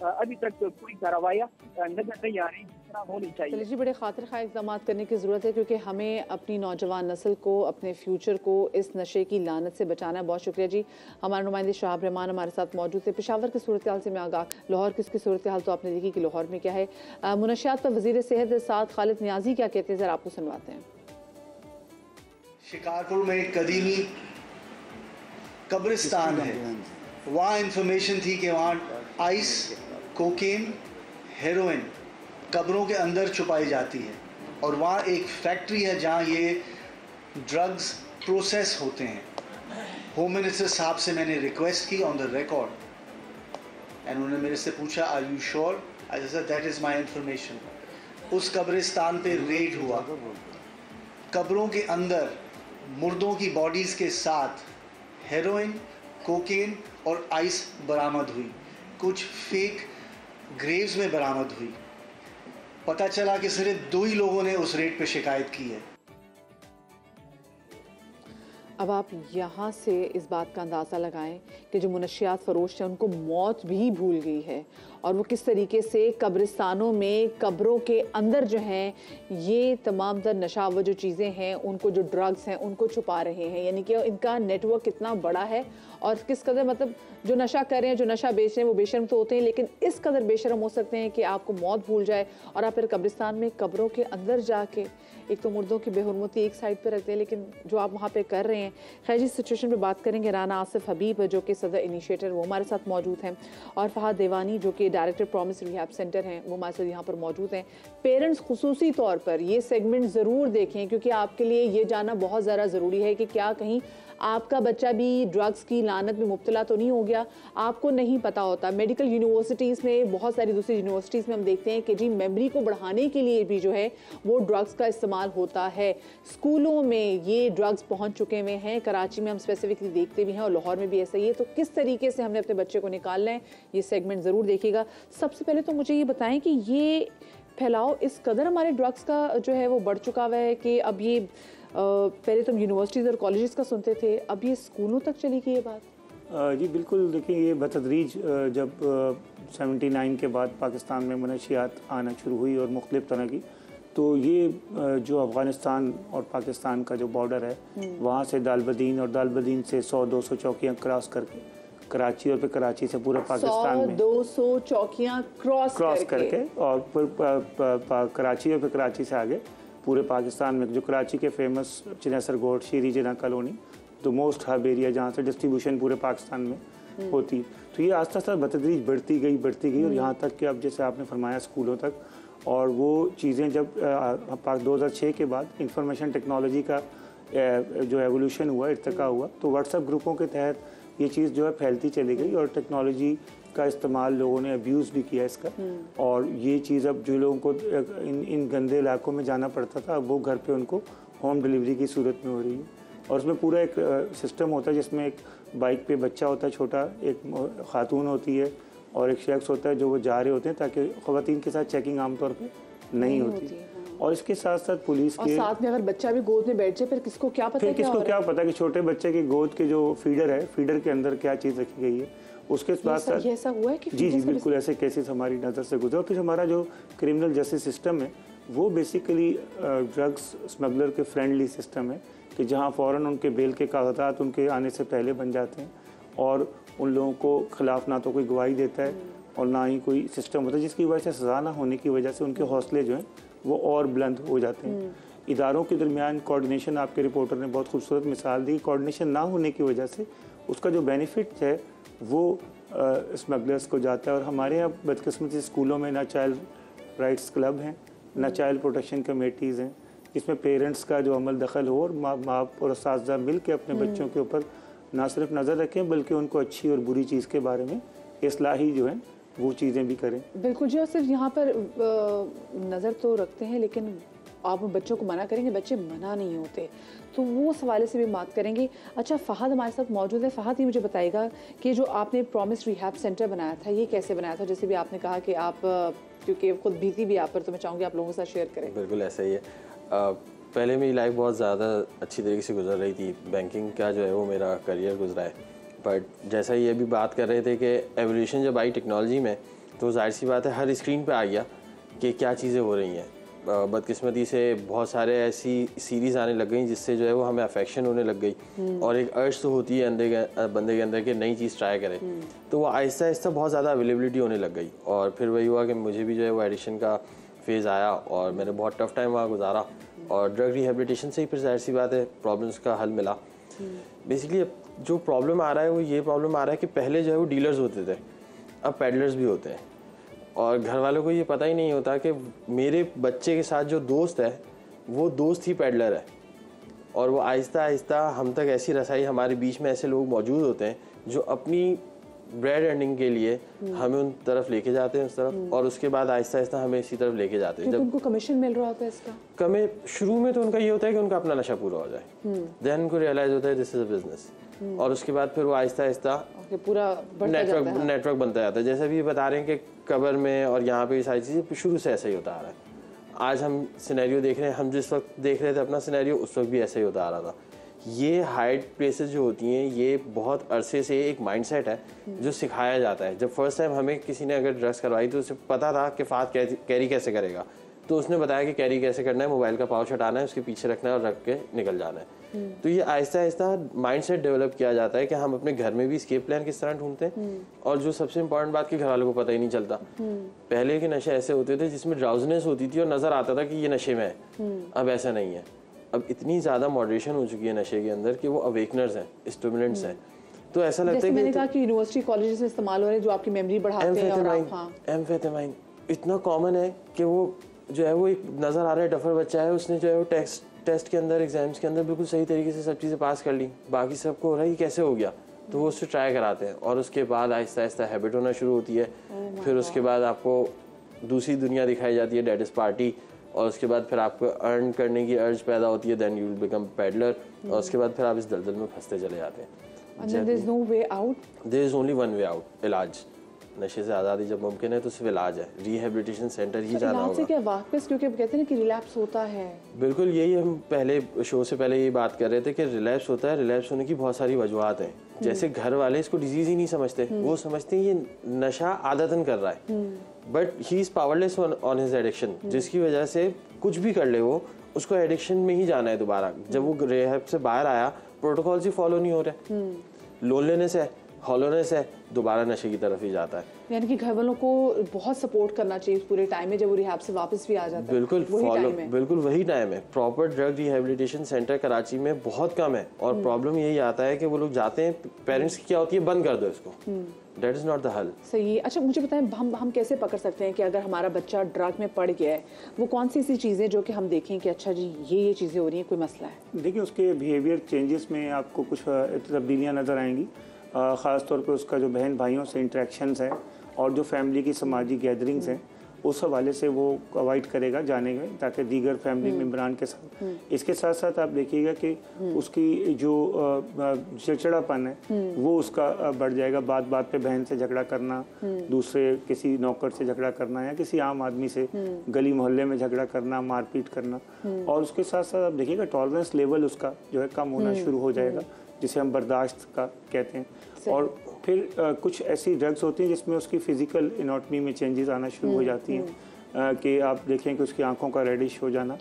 अभी तक कोई कार्रवाइयाँ नजर नहीं आ रही होनी चाहिए।
चलिए जी, बड़े खातिर खा इक़दाम करने की ज़रूरत है, क्योंकि हमें अपनी नौजवान नस्ल को, अपने फ्यूचर को इस नशे की लानत से बचाना है। बहुत शुक्रिया जी। हमारे नुमाइंदे शहाब रहमान हमारे साथ मौजूद थे। पेशावर की सूरत हाल से मैं आगाह, लाहौर की सूरत हाल तो आपने देखी कि लाहौर में क्या है। मुनशियात पर वज़ीर सेहत साद खालिद नियाजी क्या कहते हैं, ज़रा आपको सुनवाते हैं।
शिकारपुर में एक कदीमी कब्रिस्तान है, वहाँ इंफॉर्मेशन थी कि वहाँ आइस, कोकेन, हेरोइन कब्रों के अंदर छुपाई जाती है और वहाँ एक फैक्ट्री है जहाँ ये ड्रग्स प्रोसेस होते हैं। होम मिनिस्टर साहब से मैंने रिक्वेस्ट की ऑन द रिकॉर्ड एंड उन्होंने मेरे से पूछा are you sure? I said that is my information. उस कब्रिस्तान पे रेड हुआ, कब्रों के अंदर मुर्दों की बॉडीज़ के साथ हेरोइन, कोकेन और आइस बरामद हुई, कुछ फेक ग्रेव्स में बरामद हुई। पता चला कि सिर्फ 2 ही लोगों ने उस रेट पे शिकायत की है।
अब आप यहाँ से इस बात का अंदाज़ा लगाएं कि जो मुनशियात फरोश हैं उनको मौत भी भूल गई है, और वो किस तरीके से कब्रिस्तानों में, कब्रों के अंदर जो हैं ये तमाम तर नशावर जो चीज़ें हैं, उनको जो ड्रग्स हैं उनको छुपा रहे हैं। यानी कि इनका नेटवर्क कितना बड़ा है और किस कदर, मतलब जो नशा कर रहे हैं, जो नशा बेच रहे हैं, वो बेशर्म तो होते हैं, लेकिन इस कदर बेशर्म हो सकते हैं कि आपको मौत भूल जाए और आप फिर कब्रिस्तान में, कब्रों के अंदर जाके, एक तो मुर्दों की बेहुरमती एक साइड पे रखते हैं, लेकिन जो आप वहाँ पे कर रहे हैं। खैर, जिस सिचुएशन पे बात करेंगे, राना आसिफ हबीब जो कि सदर इनिशिएटर, वो हमारे साथ मौजूद हैं, और फहद देवानी जो कि डायरेक्टर प्रॉमिस रिहैब सेंटर हैं, वो हमारे साथ यहाँ पर मौजूद हैं। पेरेंट्स खुसूसी तौर पर ये सेगमेंट ज़रूर देखें, क्योंकि आपके लिए ये जानना बहुत ज़्यादा ज़रूरी है कि क्या कहीं आपका बच्चा भी ड्रग्स की लानत में मुब्तला तो नहीं हो गया। आपको नहीं पता होता। मेडिकल यूनिवर्सिटीज़ में, बहुत सारी दूसरी यूनिवर्सिटीज़ में हम देखते हैं कि जी मेमोरी को बढ़ाने के लिए भी जो है वो ड्रग्स का इस्तेमाल होता है। स्कूलों में ये ड्रग्स पहुंच चुके हुए हैं। कराची में हम स्पेसिफिकली देखते भी हैं और लाहौर में भी ऐसा ही है। तो किस तरीके से हमने अपने बच्चे को निकालना है, ये सेगमेंट ज़रूर देखिएगा। सबसे पहले तो मुझे ये बताएं कि ये फैलाव इस कदर हमारे ड्रग्स का जो है वो बढ़ चुका हुआ है कि अब ये पहले तो हम यूनिवर्सिटीज़ और कॉलेजेस का सुनते थे, अब ये स्कूलों तक चली गई ये बात।
जी बिल्कुल, देखिए ये बतदरीज जब 79 के बाद पाकिस्तान में मनशियात आना शुरू हुई और मुख्तलिफ तरह की, तो ये जो अफ़गानिस्तान और पाकिस्तान का जो बॉर्डर है, वहाँ से दालबदीन और दालबदीन से 100-200 चौकियाँ क्रॉस करके कराची, और फिर कराची से पूरे पाकिस्तान में
100-200 चौकियाँ क्रॉस
करके और फिर कराची और फिर कराची से आगे पूरे पाकिस्तान में, जो कराची के famous Chanesar Goth, Shireen Jinnah colony, the most hub area जहाँ से डिस्ट्रीब्यूशन पूरे पाकिस्तान में होती। तो ये आस्ता आस्ता बतदरीज बढ़ती गई और यहाँ तक कि अब जैसे आपने फरमाया स्कूलों तक। और वो चीज़ें जब 2006 के बाद इंफॉर्मेशन टेक्नोलॉजी का जो एवोल्यूशन हुआ, इर्तिका हुआ, तो व्हाट्सएप ग्रुपों के तहत ये चीज़ जो है फैलती चली गई और टेक्नोलॉजी का इस्तेमाल लोगों ने अब्यूज़ भी किया इसका। और ये चीज़ अब जो लोगों को इन गंदे इलाकों में जाना पड़ता था, अब वो घर पे उनको होम डिलीवरी की सूरत में हो रही है। और उसमें पूरा एक सिस्टम होता है जिसमें एक बाइक पे बच्चा होता है छोटा, एक खातून होती है और एक शख्स होता है जो वो जा रहे होते हैं, ताकि ख़वातीन के साथ चेकिंग आमतौर पर नहीं होती। और इसके साथ साथ पुलिस के
साथ में अगर बच्चा भी गोद में बैठ जाए, फिर किसको क्या पता कि
छोटे बच्चे की गोद के जो फीडर है, फीडर के अंदर क्या चीज़ रखी गई है। उसके साथ
ऐसा हुआ है कि
जी बिल्कुल ऐसे केसेस हमारी नज़र से गुजरे। फिर हमारा जो क्रिमिनल जस्टिस सिस्टम है वो बेसिकली ड्रग्स स्मगलर के फ्रेंडली सिस्टम है कि जहाँ फ़ौरन उनके बेल के कागजात उनके आने से पहले बन जाते हैं और उन लोगों को खिलाफ ना तो कोई गवाही देता है और ना ही कोई सिस्टम होता है, जिसकी वजह से सज़ा ना होने की वजह से उनके हौसले जो हैं वो और बुलंद हो जाते हैं। इदारों के दरमियान कोऑर्डिनेशन, आपके रिपोर्टर ने बहुत खूबसूरत मिसाल दी, कोऑर्डिनेशन ना होने की वजह से उसका जो बेनिफिट है वो स्मगलर्स को जाता है। और हमारे यहाँ बदकिस्मती स्कूलों में ना चाइल्ड राइट्स क्लब हैं, ना चाइल्ड प्रोटेक्शन कमेटीज़ हैं, जिसमें पेरेंट्स का जो अमल दखल हो और माँ बाप और असातिज़ा मिल के अपने बच्चों के ऊपर ना सिर्फ नज़र रखें बल्कि उनको अच्छी और बुरी चीज़ के बारे में इस्लाही जो है वो चीज़ें भी करें।
बिल्कुल जी, और सिर्फ यहाँ पर नज़र तो रखते हैं, लेकिन आप बच्चों को मना करेंगे, बच्चे मना नहीं होते, तो वो सवाल से भी बात करेंगे। अच्छा, फ़हद हमारे साथ मौजूद है। फ़हद, ये मुझे बताएगा कि जो आपने प्रॉमिस रिहैब सेंटर बनाया था, ये कैसे बनाया था? जैसे भी आपने कहा कि आप, क्योंकि खुद बीती भी आप पर, तो मैं चाहूँगी आप लोगों के साथ शेयर करें।
बिल्कुल ऐसा ही है। पहले मेरी लाइफ बहुत ज़्यादा अच्छी तरीके से गुजर रही थी, बैंकिंग का जो है वो मेरा करियर गुजरा है। बट जैसा ये भी बात कर रहे थे कि एवोल्यूशन जब आई टेक्नोलॉजी में, तो जाहिर सी बात है हर स्क्रीन पे आ गया कि क्या चीज़ें हो रही हैं। बदकिस्मती से बहुत सारे ऐसी सीरीज़ आने लग गई जिससे जो है वो हमें अफेक्शन होने लग गई और एक अर्ज तो होती है बंदे के अंदर कि नई चीज़ ट्राई करें, तो वो आहिस्ता आहिस्ता बहुत ज़्यादा अवेलेबिलिटी होने लग गई। और फिर वही हुआ कि मुझे भी जो है वो एडिक्शन का फेज़ आया और मैंने बहुत टफ टाइम वहाँ गुजारा और ड्रग रिहेबिलिटेशन से ही फिर जाहिर सी बात है प्रॉब्लम्स का हल मिला। बेसिकली जो प्रॉब्लम आ रहा है वो ये प्रॉब्लम आ रहा है कि पहले जो है वो डीलर्स होते थे, अब पैडलर्स भी होते हैं और घर वालों को ये पता ही नहीं होता कि मेरे बच्चे के साथ जो दोस्त है वो दोस्त ही पैडलर है। और वो आहिस्ता आहिस्ता हम तक ऐसी रसाई, हमारे बीच में ऐसे लोग मौजूद होते हैं जो अपनी ब्रेड अर्निंग के लिए हमें उन तरफ लेके जाते हैं, उस तरफ, और उसके बाद आहिस्ता आहिस्ता हमें इसी तरफ लेके जाते हैं।
जब उनको कमीशन मिल रहा होता है इसका,
शुरू में तो उनका ये होता है कि उनका अपना नशा पूरा हो जाए, देन उनको रियलाइज होता है दिस इज अ बिजनेस, और उसके बाद फिर वो आहिस्ता आहिस्ता
पूरा
नेटवर्क बनता जाता है। जैसे भी ये बता रहे हैं कि कबर में और यहाँ पे ये सारी चीज़ें शुरू से ऐसा ही होता आ रहा है। आज हम सिनेरियो देख रहे हैं, हम जिस वक्त देख रहे थे अपना सिनेरियो, उस वक्त भी ऐसा ही होता आ रहा था ये हाइड प्लेसेस जो होती हैं ये बहुत अरसे से एक माइंडसेट है जो सिखाया जाता है। जब फर्स्ट टाइम हमें किसी ने अगर ड्रग्स करवाई तो उसे पता था कि फ़ात कैरी कैसे करेगा, तो उसने बताया कि कैरी कैसे करना है, मोबाइल का पाउच हटाना है, उसके पीछे रखना है और रख के निकल जाना है। तो ये आहिस्ता आहिस्ता माइंडसेट डेवलप किया जाता है कि हम अपने घर में भी एस्केप प्लान किस तरह ढूंढते हैं। और जो सबसे इम्पोर्टेंट बात कि घर वालों को पता ही नहीं चलता। पहले के नशे ऐसे होते थे जिसमें ड्राउजनेस होती थी और नज़र आता था कि ये नशे में है। अब ऐसा नहीं है। अब इतनी ज़्यादा मॉडरेशन हो चुकी है नशे के अंदर कि वो अवेकनर्स हैं, स्टिमुलेंट्स हैं। तो ऐसा लगता है कि
मैंने कहा कि यूनिवर्सिटी कॉलेजेस में इस्तेमाल हो रहे हैं जो आपकी मेमोरी बढ़ाते हैं और
एम्फेटामाइन इतना कॉमन है कि वो जो है वो एक नज़र आ रहा है डफर बच्चा है, उसने जो है वो टेस्ट के अंदर एग्जाम्स के अंदर बिल्कुल सही तरीके से सब चीज़ें पास कर ली, बाकी सबको हो रहा है ये कैसे हो गया, तो वो उससे ट्राई कराते हैं और उसके बाद आहिस्ता आहिस्ता हैबिट होना शुरू होती है। फिर उसके बाद आपको दूसरी दुनिया दिखाई जाती है, डेट इज़ पार्टी, और उसके बाद फिर आपको अर्न करने की अर्ज पैदा होती है, then you will become peddler, और उसके बाद फिर आप इस दलदल में फंसते चले जाते हैं।
There is no way out,
there is only one way out, इलाज। नशे से आज़ादी जब मुमकिन है तो सिर्फ इलाज है, रिहेबिलिटेशन सेंटर ही जाना होगा।
से क्या वापस, क्योंकि कहते हैं कि रिलैप्स होता है।
बिल्कुल, यही हम पहले शो से पहले ये बात कर रहे थे कि रिलैप्स होता है। रिलैप्स होने की बहुत सारी वजूहत हैं। जैसे घर वाले इसको डिजीज ही नहीं समझते, वो समझते हैं ये नशा आदतन कर रहा है, but he is powerless on his addiction, जिसकी वजह से कुछ भी कर ले वो, उसको एडिक्शन में ही जाना है दोबारा। जब वो रिहैब से बाहर आया, प्रोटोकॉल्स ही फॉलो नहीं हो रहे, लोनलीनेस है, हॉलोनेस है, दोबारा नशे की तरफ ही जाता है।
यानी कि घर वालों को बहुत सपोर्ट करना चाहिए पूरे टाइम में, जब वो रिहैब से वापस भी आ जाता है।
बिल्कुल बिल्कुल वही टाइम है। Proper drug rehabilitation centre Karachi में बहुत कम है, और प्रॉब्लम यही आता है कि वो लोग जाते हैं, पेरेंट्स की क्या होती है, बंद कर दो इसको, दैट इज नॉट द हल।
सही है। अच्छा, मुझे बताएं, हम कैसे पकड़ सकते हैं कि अगर हमारा बच्चा ड्रग में पड़ गया है, वो कौन सी ऐसी चीज़ें जो कि हम देखें कि अच्छा जी ये चीज़ें हो रही हैं, कोई मसला है?
देखिए, उसके बिहेवियर चेंजेस में आपको कुछ तब्दीलियाँ नज़र आएंगी। ख़ास तौर पे उसका जो बहन भाइयों से इंटरेक्शंस है और जो फैमिली की समाजी गैदरिंग्स हैं, उस हवाले से वो अवॉइड करेगा जाने में, ताकि दीगर फैमिली मेम्बरान के साथ। इसके साथ साथ आप देखिएगा कि उसकी जो चिड़चिड़ापन है वो उसका बढ़ जाएगा। बात बात पे बहन से झगड़ा करना, दूसरे किसी नौकर से झगड़ा करना, या किसी आम आदमी से गली मोहल्ले में झगड़ा करना, मारपीट करना। और उसके साथ साथ आप देखिएगा टॉलरेंस लेवल उसका जो है कम होना शुरू हो जाएगा, जिसे हम बर्दाश्त का कहते हैं। और फिर कुछ ऐसी ड्रग्स होती हैं जिसमें उसकी फिजिकल एनाटॉमी में चेंजेस आना शुरू हो जाती हैं, कि आप देखें कि उसकी आंखों का रेडिश हो जाना,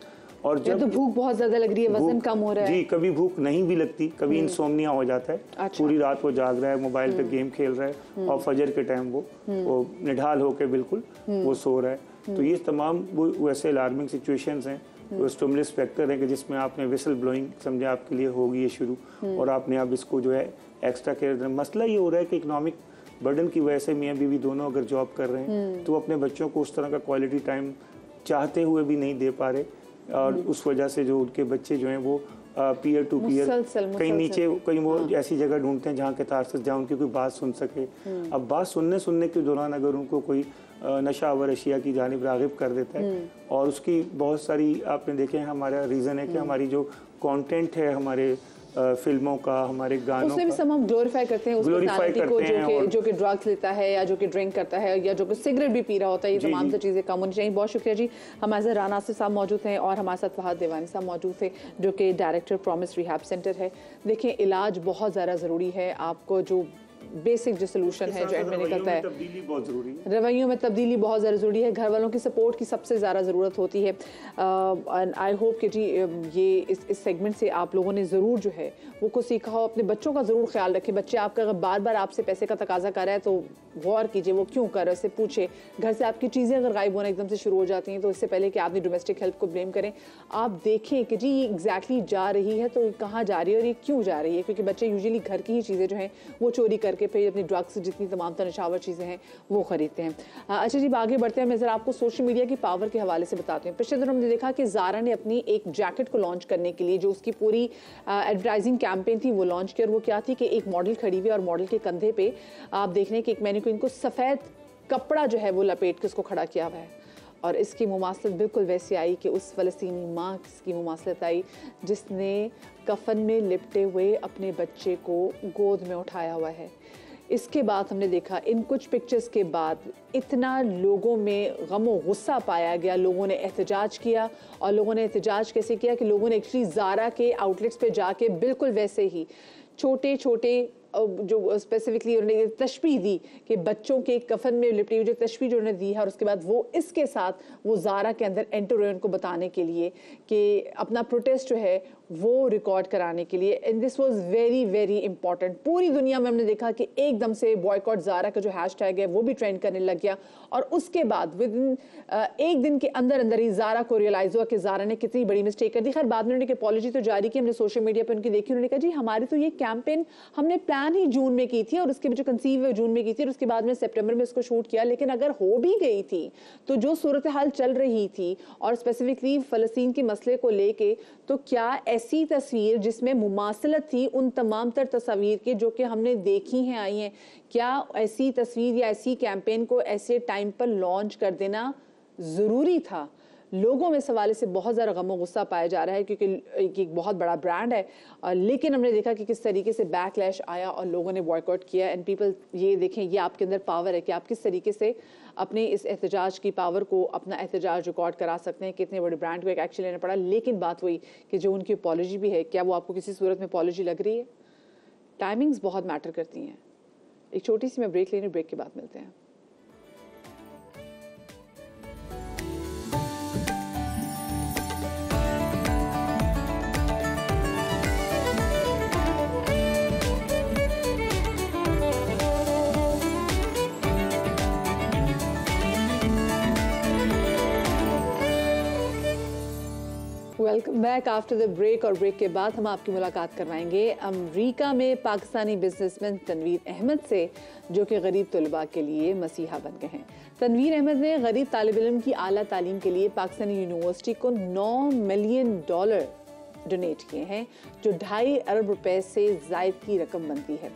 और जब
तो भूख बहुत ज्यादा लग रही है, वजन कम हो रहा है।
जी, कभी भूख नहीं भी लगती, कभी इंसोम्निया हो जाता है। अच्छा। पूरी रात वो जाग रहा है, मोबाइल पे गेम खेल रहा है, और फजर के टाइम वो निढाल होके बिल्कुल वो सो रहा है। तो ये तमाम वो वैसे अलार्मिंग सिचुएशंस हैं, वो स्टिमुलस फैक्टर है कि जिसमें आपने विसल ब्लोइंग समझे आपके लिए होगी ये शुरू, और आपने अब इसको जो है एक्स्ट्रा केयर। मसला ये हो रहा है कि इकोनॉमिक बर्डन की वजह से मियाँ बीवी दोनों अगर जॉब कर रहे हैं तो अपने बच्चों को उस तरह का क्वालिटी टाइम चाहते हुए भी नहीं दे पा रहे, और उस वजह से जो उनके बच्चे जो हैं वो पीयर टू पीयर कहीं नीचे, कहीं वो ऐसी जगह ढूंढते हैं जहाँ के तारस जहाँ उनकी कोई बात सुन सके। अब बात सुनने के दौरान अगर उनको कोई नशावर अशिया की जानिब रागिब कर देता है, और उसकी बहुत सारी आपने देखे हैं, हमारा रीज़न है कि हमारी जो कंटेंट है हमारे फिल्मों का, हमारे गानों
उसमें भी सब हम ग्लोरीफाई करते हैं उस पर्सनालिटी को जो कि ड्रग्स लेता है, या जो कि ड्रिंक करता है, या जो कि सिगरेट भी पी रहा होता है। ये तमाम सी चीज़ें कम होनी चाहिए। बहुत शुक्रिया जी। हमारे साथ राना आसिफ साहब मौजूद हैं, और हमारे साथ फहद देवानी साहब मौजूद थे, जो कि डायरेक्टर प्रॉमिस रिहैब सेंटर है। देखिए, इलाज बहुत ज़्यादा ज़रूरी है। आपको जो बेसिक जो सोल्यूशन है, जो एडमिट निकलता है, रवैयों में तब्दीली बहुत ज़्यादा ज़रूरी है। घर वालों की सपोर्ट की सबसे ज़्यादा ज़रूरत होती है। एंड आई होप कि जी ये इस सेगमेंट से आप लोगों ने ज़रूर जो है वो कुछ सीखा हो। अपने बच्चों का ज़रूर ख्याल रखें। बच्चे आपका अगर बार बार आपसे पैसे का तकाजा कर रहा है तो गौर कीजिए वो क्यों कर रहा है, उससे पूछे। घर से आपकी चीज़ें अगर गायब होना एकदम से शुरू हो जाती हैं तो इससे पहले कि आपने डोमेस्टिक हेल्प को ब्लेम करें, आप देखें कि जी ये एग्जैक्टली जा रही है तो कहाँ जा रही है और ये क्यों जा रही है। क्योंकि बच्चे यूजुअली घर की ही चीज़ें जो हैं वो चोरी करके फिर अपनी ड्रग्स जितनी तमाम नशावर चीज़ें हैं वो खरीदते हैं। अच्छा जी, आगे बढ़ते हैं। मैं ज़रा आपको सोशल मीडिया की पावर के हवाले से बताते हैं। पिछले दिनों हमने देखा कि ज़ारा ने अपनी एक जैकेट को लॉन्च करने के लिए जो उसकी पूरी एडवर्टाइजिंग कैंपेन थी वो लॉन्च की, और वो क्या थी कि एक मॉडल खड़ी हुई और मॉडल के कंधे पे आप देख रहे हैं कि एक मैनिक्विन को सफ़ेद कपड़ा जो है वो लपेट के उसको खड़ा किया हुआ है, और इसकी मुमासलत बिल्कुल वैसी आई कि उस फ़लस्तीनी माँ की मुमासलत आई जिसने कफन में लिपटे हुए अपने बच्चे को गोद में उठाया हुआ है। इसके बाद हमने देखा इन कुछ पिक्चर्स के बाद इतना लोगों में गम और गुस्सा पाया गया, लोगों ने एहतजाज किया। और लोगों ने एहतजाज कैसे किया कि लोगों ने एक्चुअली ज़ारा के आउटलेट्स पे जाके बिल्कुल वैसे ही छोटे छोटे जो स्पेसिफिकली उन्होंने तशबीह दी कि बच्चों के कफन में लिपटी हुई जो तशबीह जो उन्होंने दी है, और उसके बाद वो इसके साथ वो ज़ारा के अंदर एंटर हुए उनको बताने के लिए कि अपना प्रोटेस्ट जो है वो रिकॉर्ड कराने के लिए। And this was very very important. पूरी दुनिया में हमने देखा कि एकदम से बॉयकॉट ज़ारा का जो हैशटैग है वो भी ट्रेंड करने लग गया। और उसके बाद विद इन एक दिन के अंदर अंदर ही ज़ारा को रियलाइज़ हुआ कि ज़ारा ने कितनी बड़ी मिस्टेक कर दी। खैर बाद में उन्होंने अपॉलॉजी तो जारी की, हमने सोशल मीडिया पर उनकी देखी। उन्होंने कहा जी हमारी तो ये कैंपेन हमने प्लान ही जून में की थी और उसके जो कंसीव है जून में की थी और उसके बाद में सितंबर में इसको शूट किया, लेकिन अगर हो भी गई थी तो जो सूरत हाल चल रही थी और स्पेसिफिकली फ़लस्तीन के मसले को लेके, तो क्या ऐसी तस्वीर जिसमें मुमासलत थी उन तमाम तर तस्वीर के जो कि हमने देखी हैं आई हैं, क्या ऐसी तस्वीर या ऐसी कैंपेन को ऐसे टाइम पर लॉन्च कर देना ज़रूरी था? लोगों में सवाल से बहुत ज़्यादा गम और गुस्सा पाया जा रहा है क्योंकि एक बहुत बड़ा ब्रांड है, लेकिन हमने देखा कि किस तरीके से बैकलैश आया और लोगों ने बॉयकॉट किया। एंड पीपल ये देखें, ये आपके अंदर पावर है कि आप किस तरीके से अपने इस एहतजाज की पावर को, अपना एहतजाज रिकॉर्ड करा सकते हैं। कितने बड़े ब्रांड को एक एक्शन लेना पड़ा, लेकिन बात वही कि जो उनकी अपॉलॉजी भी है, क्या वो आपको किसी सूरत में अपॉलॉजी लग रही है? टाइमिंग्स बहुत मैटर करती हैं। एक छोटी सी मैं ब्रेक लेने, ब्रेक के बाद मिलते हैं। Welcome back after the break. और ब्रेक के बाद हम आपकी मुलाकात करवाएंगे अमरीका में पाकिस्तानी बिजनेसमैन तनवीर अहमद से, जो कि गरीब तलबा के लिए मसीहा बन गए हैं। तनवीर अहमद ने गरीब तालिब इल्म की आला तालीम के लिए पाकिस्तानी यूनिवर्सिटी को $9 मिलियन डोनेट किए हैं, जो 2.5 अरब रुपए से ज़ायद की रकम बनती है।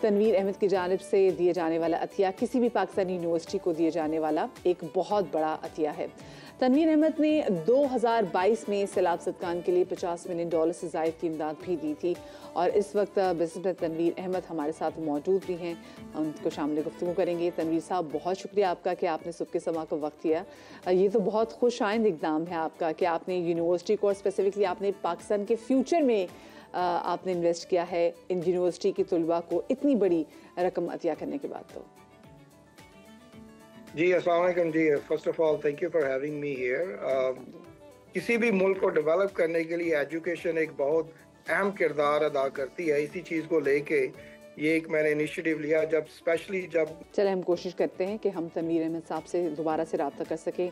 तनवीर अहमद की जानिब से दिए जाने वाला अतिया किसी भी पाकिस्तानी यूनिवर्सिटी को दिए जाने वाला एक बहुत बड़ा अतिया है। तनवीर अहमद ने 2022 में सैलाब सदकान के लिए $50 मिलियन से ज़ायद की इमदाद भी दी थी। और इस वक्त बिजनेसमैन तनवीर अहमद हमारे साथ मौजूद भी हैं, हम उनको शामिल गुफ्तगू करेंगे। तनवीर साहब, बहुत शुक्रिया आपका कि आपने सुबह के समा को वक्त दिया। ये तो बहुत खुश आइंद इक़दाम है आपका कि आपने यूनिवर्सिटी को, और स्पेसिफिकली आपने पाकिस्तान के फ्यूचर में आपने इन्वेस्ट किया है इन यूनिवर्सिटी की तलबा को इतनी बड़ी रकम अतिया करने के बाद। तो
जी अस्सलाम वालेकुम जी, first of all thank you for having me here. किसी भी मुल्क को डेवलप करने के लिए एजुकेशन एक बहुत अहम किरदार अदा करती है। इसी चीज़ को लेके ये एक मैंने इनिशिएटिव लिया, जब स्पेशली
चले हम कोशिश करते हैं कि हम तनवीर अहमद साहब से दोबारा से रब्ता कर सकें।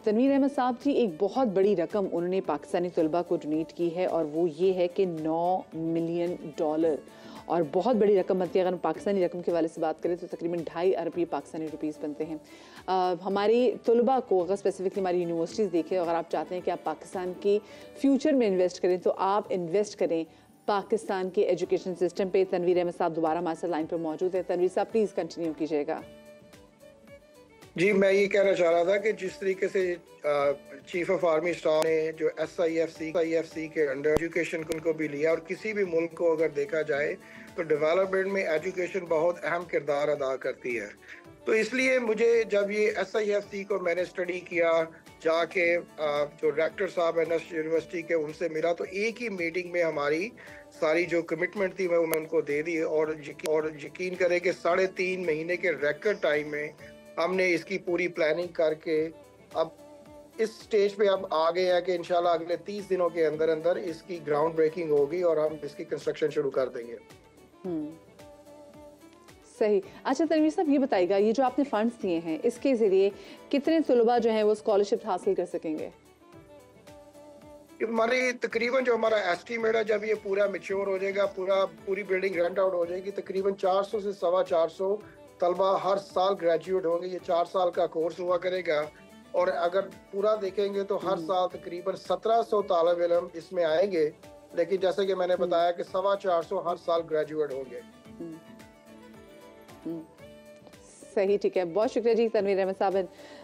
तनवीर अहमद साहब जी, एक बहुत बड़ी रकम उन्होंने पाकिस्तानी तलबा को डोनेट की है और वो ये है कि $9 मिलियन, और बहुत बड़ी रकम बनती है। अगर हम पाकिस्तानी रकम के वाले से बात करें तो तकरीबन 2.5 अरब ये पाकिस्तानी रुपीस बनते हैं। हमारी तलबा को अगर स्पेसिफिकली हमारी यूनिवर्सिटीज़ देखें, अगर आप चाहते हैं कि आप पाकिस्तान के फ्यूचर में इन्वेस्ट करें तो आप इन्वेस्ट करें पाकिस्तान के एजुकेशन सिस्टम पे। तनवीर अहमद साहब दोबारा हमारे साथ लाइन पर मौजूद है। तनवीर साहब प्लीज़ कंटिन्यू कीजिएगा।
जी, मैं ये कहना चाह रहा था कि जिस तरीके से चीफ ऑफ आर्मी स्टाफ ने जो SIFC के अंडर एजुकेशन को भी लिया, और किसी भी मुल्क को अगर देखा जाए तो डेवलपमेंट में एजुकेशन बहुत अहम किरदार अदा करती है। तो इसलिए मुझे जब ये SIFC को मैंने स्टडी किया, जाके जो डायरेक्टर साहब है नस्ट यूनिवर्सिटी के, उनसे मिला, तो एक ही मीटिंग में हमारी सारी जो कमिटमेंट थी मैं उनको दे दी। और यकीन करें कि 3.5 महीने के रिकॉर्ड टाइम में हमने इसकी पूरी प्लानिंग करके अब इस स्टेज पे अब आ गए हैं कि इंशाल्लाह अगले 30 दिनों के अंदर अंदर इसकी ग्राउंड ब्रेकिंग होगी और हम इसकी कंस्ट्रक्शन शुरू कर देंगे।
सही। अच्छा तनवीर साहब, ये बताइएगा, ये जो आपने फंड्स दिए हैं इसके ज़रिए कितने तलबा जो हैं वो स्कॉलरशिप हासिल कर सकेंगे?
हमारी तकरीबन जो हमारा एस्टीमेट है, जब ये पूरा मैच्योर हो जाएगा, पूरी बिल्डिंग रेंट आउट हो जाएगी, तकरीबन 400 से 450 तलबा हर साल ग्रेजुएट होंगे। ये 4 साल का कोर्स हुआ करेगा, और अगर पूरा देखेंगे तो हर साल तकरीबन 1700 तालिब इल्म इसमें आएंगे। लेकिन जैसे कि मैंने बताया कि 450 हर साल ग्रेजुएट होंगे।
सही, ठीक है, बहुत शुक्रिया जी तनवीर अहमद साहब।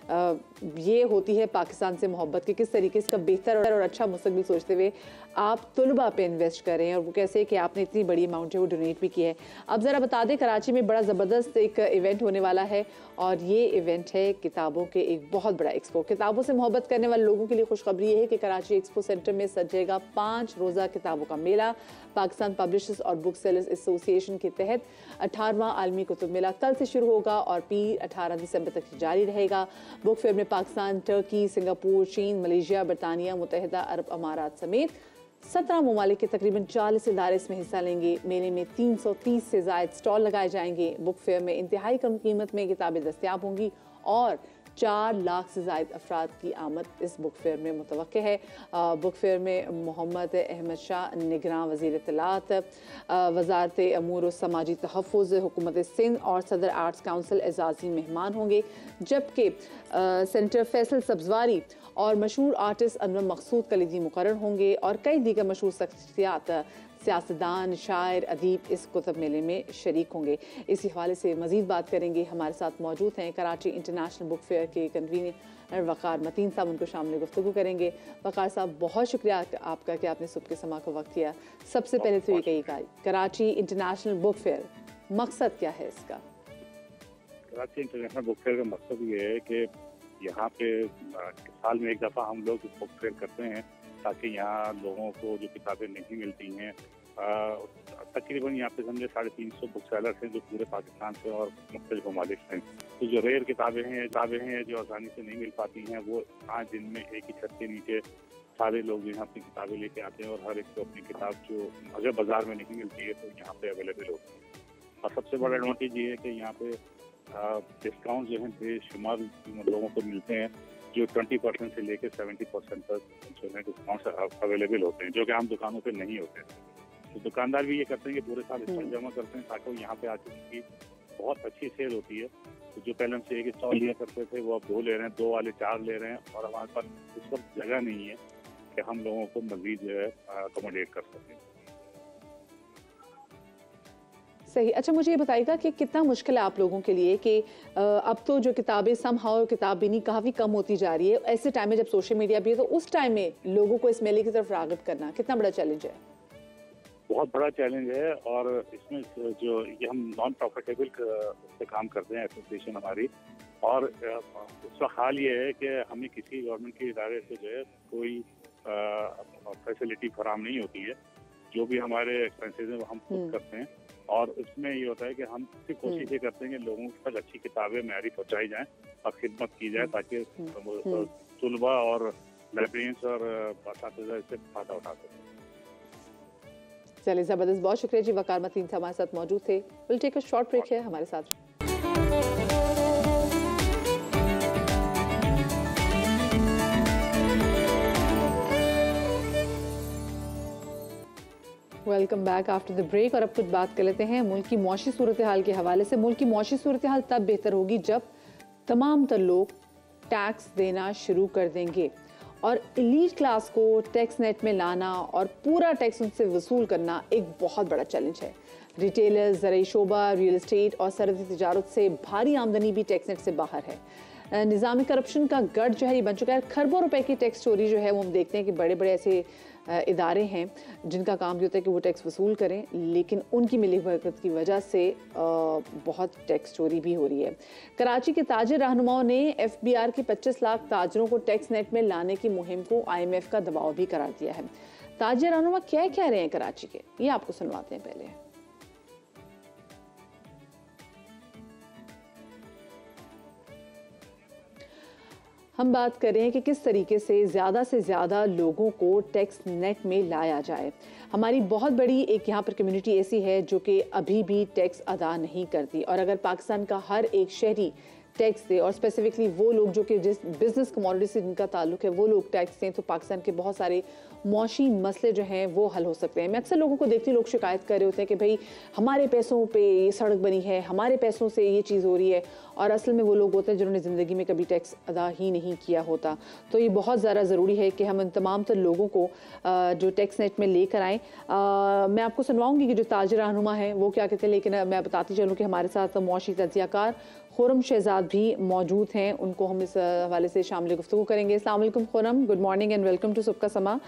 ये होती है पाकिस्तान से मोहब्बत कि किस तरीके इसका बेहतर और अच्छा मुस्तकबिल सोचते हुए आप तुलबा पे इन्वेस्ट कर रहे हैं, और वो कैसे कि आपने इतनी बड़ी अमाउंट है वो डोनेट भी की है। अब ज़रा बता दें, कराची में बड़ा ज़बरदस्त एक इवेंट होने वाला है, और ये इवेंट है किताबों के एक बहुत बड़ा एक्सपो। किताबों से मोहब्बत करने वाले लोगों के लिए खुशखबरी है कि कराची एक्सपो सेंटर में सजेगा 5 रोज़ा किताबों का मेला। पाकिस्तान पब्लिशर्स और बुक सेलर्स एसोसिएशन के तहत 18वां आलमी कुतुब मेला कल से शुरू होगा और पीर 18 दिसंबर तक जारी रहेगा। बुक फेयर में पाकिस्तान, टर्की, सिंगापुर, चीन, मलेशिया, बरतानिया, मुत्तहिदा अरब अमारात समेत 17 ममालिक के तकरीबन 40 इदारे इसमें हिस्सा लेंगे। मेले में 330 से ज़ायद स्टॉल लगाए जाएंगे। बुक फेयर में इंतहाई कम कीमत में किताबें दस्तियाब होंगी और 4 लाख से ज़ायद अफराद की आमद इस बुक फेयर में मुतवक्के है। बुक फेयर में मोहम्मद अहमद शाह निगरान वज़ीर इत्तलात, वज़ारत अमूर और समाजी तहफ़्फ़ुज़, हुकूमत सिंध और सदर आर्ट्स काउंसिल एजाज़ी मेहमान होंगे, जबकि सेंटर फैसल सब्जवारी और मशहूर आर्टिस्ट अनवर मकसूद कलीदी मुकर्रर होंगे और कई दीगर मशहूर शख्सियात, सियासतदान, शायर, अदीब इस कुतुब मेले में शरीक होंगे। इसी हवाले से मज़ीद बात करेंगे। हमारे साथ मौजूद हैं कराची इंटरनेशनल बुक फेयर के कन्वीनर वक़ार मतीन साहब, उनको शामिल गुफ्तगू करेंगे। वक़ार साहब, बहुत शुक्रिया आपका कि आपने सुबह के समा को वक्त दिया। सबसे पहले तो ये कहिएगा, कराची इंटरनेशनल बुक फेयर मकसद क्या है इसका?
कराची इंटरनेशनल बुक फेयर का मकसद ये है कि यहाँ पे साल में एक दफ़ा हम लोग बुक फेयर करते हैं ताकि यहाँ लोगों को जो किताबें नहीं मिलती हैं, तकरीबन यहाँ पे समझे 350 बुक सेलर्स हैं जो पूरे पाकिस्तान से और मुख्तलिफ ममालिक हैं। तो जो रेयर किताबें हैं जो आसानी से नहीं मिल पाती हैं, वो 5 दिन में एक ही छत के नीचे सारे लोग यहाँ अपनी किताबें लेके आते हैं और हर एक को अपनी किताब जो अगर बाजार में नहीं मिलती है तो यहाँ पे अवेलेबल होती है। और सबसे बड़ा एडवांटेज ये है कि यहाँ पे डिस्काउंट जो है बेशुमार लोगों को मिलते हैं, जो 20% से लेकर 70% तक जो है डिस्काउंट अवेलेबल होते हैं, जो कि आम दुकानों पे नहीं होते। तो दुकानदार भी ये करते हैं कि पूरे साल स्टॉक जमा करते हैं ताकि यहाँ पे आके उनकी बहुत अच्छी सेल होती है। तो जो पहले हमसे एक स्टॉल लिया करते थे वो अब 2 ले रहे हैं, 2 वाले 4 ले रहे हैं, और हमारे पास इस वक्त जगह नहीं है कि हम लोगों को मजीद जो है अकोमोडेट कर सकें।
सही। अच्छा, मुझे ये बताइएगा कि कितना मुश्किल है आप लोगों के लिए कि अब तो जो किताबें समहाउ किताब बिनी काफ़ी कम होती जा रही है, ऐसे टाइम में जब सोशल मीडिया भी है, तो उस टाइम में लोगों को इस मेले की तरफ राग़िब करना कितना बड़ा चैलेंज है?
बहुत बड़ा चैलेंज है, और इसमें जो ये हम नॉन प्रॉफिटेबल से काम करते हैं एसोसिएशन हमारी, और उसका हाल ये है कि हमें किसी गवर्नमेंट के इदारे से जो है कोई फैसिलिटी फराहम नहीं होती है। जो भी हमारे एक्सपेंसेस हैं वो हम खुद करते हैं, और उसमें ये होता है कि हम सिर्फ कोशिश ये करते हैं कि लोगों तक अच्छी किताबें मैरी पहुँचाई जाएँ और खिदमत की जाए ताकि तुलबा और लाइब्रेरियंस और असातिज़ा इससे फ़ायदा उठा सकें।
चलिए, ज़बरदस्त, बहुत शुक्रिया जी। वक़ार मतीन साहब हमारे साथ मौजूद थे। Will take a short break है, हमारे साथ। Welcome back after the break. और अब कुछ बात कर लेते हैं मुल्क की मौशी सूरत हाल के हवाले से। मुल्क की मौशी सूरत हाल तब बेहतर होगी जब तमाम तर लोग टैक्स देना शुरू कर देंगे, और एलीट क्लास को टैक्स नेट में लाना और पूरा टैक्स उनसे वसूल करना एक बहुत बड़ा चैलेंज है। रिटेलर्स, ज़राई शोबा, रियल एस्टेट और सरहदी तिजारत से भारी आमदनी भी टैक्स नेट से बाहर है। निज़ामी करप्शन का गढ़ जो है ये बन चुका है। खरबों रुपए की टैक्स चोरी जो है वो हम देखते हैं कि बड़े बड़े ऐसे इदारे हैं जिनका काम ये होता है कि वो टैक्स वसूल करें, लेकिन उनकी मिली भगत की वजह से बहुत टैक्स चोरी भी हो रही है। कराची के ताजिर रहनुमाओं ने FBR के 25 लाख ताजरों को टैक्स नेट में लाने की मुहिम को IMF का दबाव भी करार दिया है। ताजिर रहनुमा क्या कह रहे हैं कराची के, ये आपको सुनवाते हैं पहले। हम बात कर रहे हैं कि किस तरीके से ज़्यादा लोगों को टैक्स नेट में लाया जाए। हमारी बहुत बड़ी एक यहाँ पर कम्युनिटी ऐसी है जो कि अभी भी टैक्स अदा नहीं करती, और अगर पाकिस्तान का हर एक शहरी टैक्स दे, और स्पेसिफिकली वो लोग जो कि जिस बिज़नेस कमोडिटी से जिनका ताल्लुक है वो लोग टैक्स दें, तो पाकिस्तान के बहुत सारे मौशी मसले जो हैं वो हल हो सकते हैं। मैं अक्सर लोगों को देखती हूँ, लोग शिकायत कर रहे होते हैं कि भाई हमारे पैसों पे ये सड़क बनी है, हमारे पैसों से ये चीज़ हो रही है, और असल में वो लोग होते हैं जिन्होंने ज़िंदगी में कभी टैक्स अदा ही नहीं किया होता। तो ये बहुत ज़्यादा ज़रूरी है कि हम इन तमाम तर लोगों को जो टैक्स नेट में लेकर आएँ। मैं आपको सुनवाऊँगी कि जो ताजिर रहनुमा है वो क्या कहते हैं, लेकिन मैं बताती चलूँ कि हमारे साथ मौशी तज्ज़ियाकार खुरम शहजाद भी मौजूद हैं, उनको हम इस हवाले से शामिल गुफ्तगू करेंगे। अस्सलाम वालेकुम Khurram, good morning and welcome to Sabka Samaa.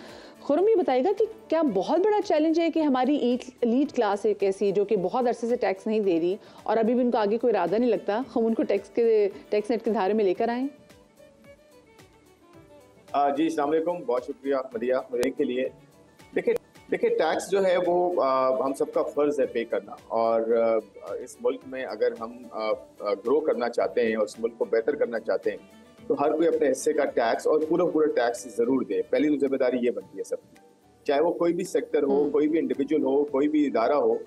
Khurram ये बताएगा कि क्या बहुत बड़ा चैलेंज है कि हमारी एलीट क्लास एक ऐसी जो कि बहुत अरसे से टैक्स नहीं दे रही और अभी भी उनको आगे कोई इरादा नहीं लगता, हम उनको टैक्स नेट के धारे में लेकर आएँ?
जी अस्सलाम वालेकुम, बहुत शुक्रिया मदिया मुझे के लिए। देखिए टैक्स जो है वो हम सबका फ़र्ज़ है पे करना, और इस मुल्क में अगर हम ग्रो करना चाहते हैं और इस मुल्क को बेहतर करना चाहते हैं तो हर कोई अपने हिस्से का टैक्स और पूरा टैक्स ज़रूर दे। पहली तो जिम्मेदारी ये बनती है सबकी, चाहे वो कोई भी सेक्टर हो, कोई भी इंडिविजुअल हो, कोई भी इदारा हो,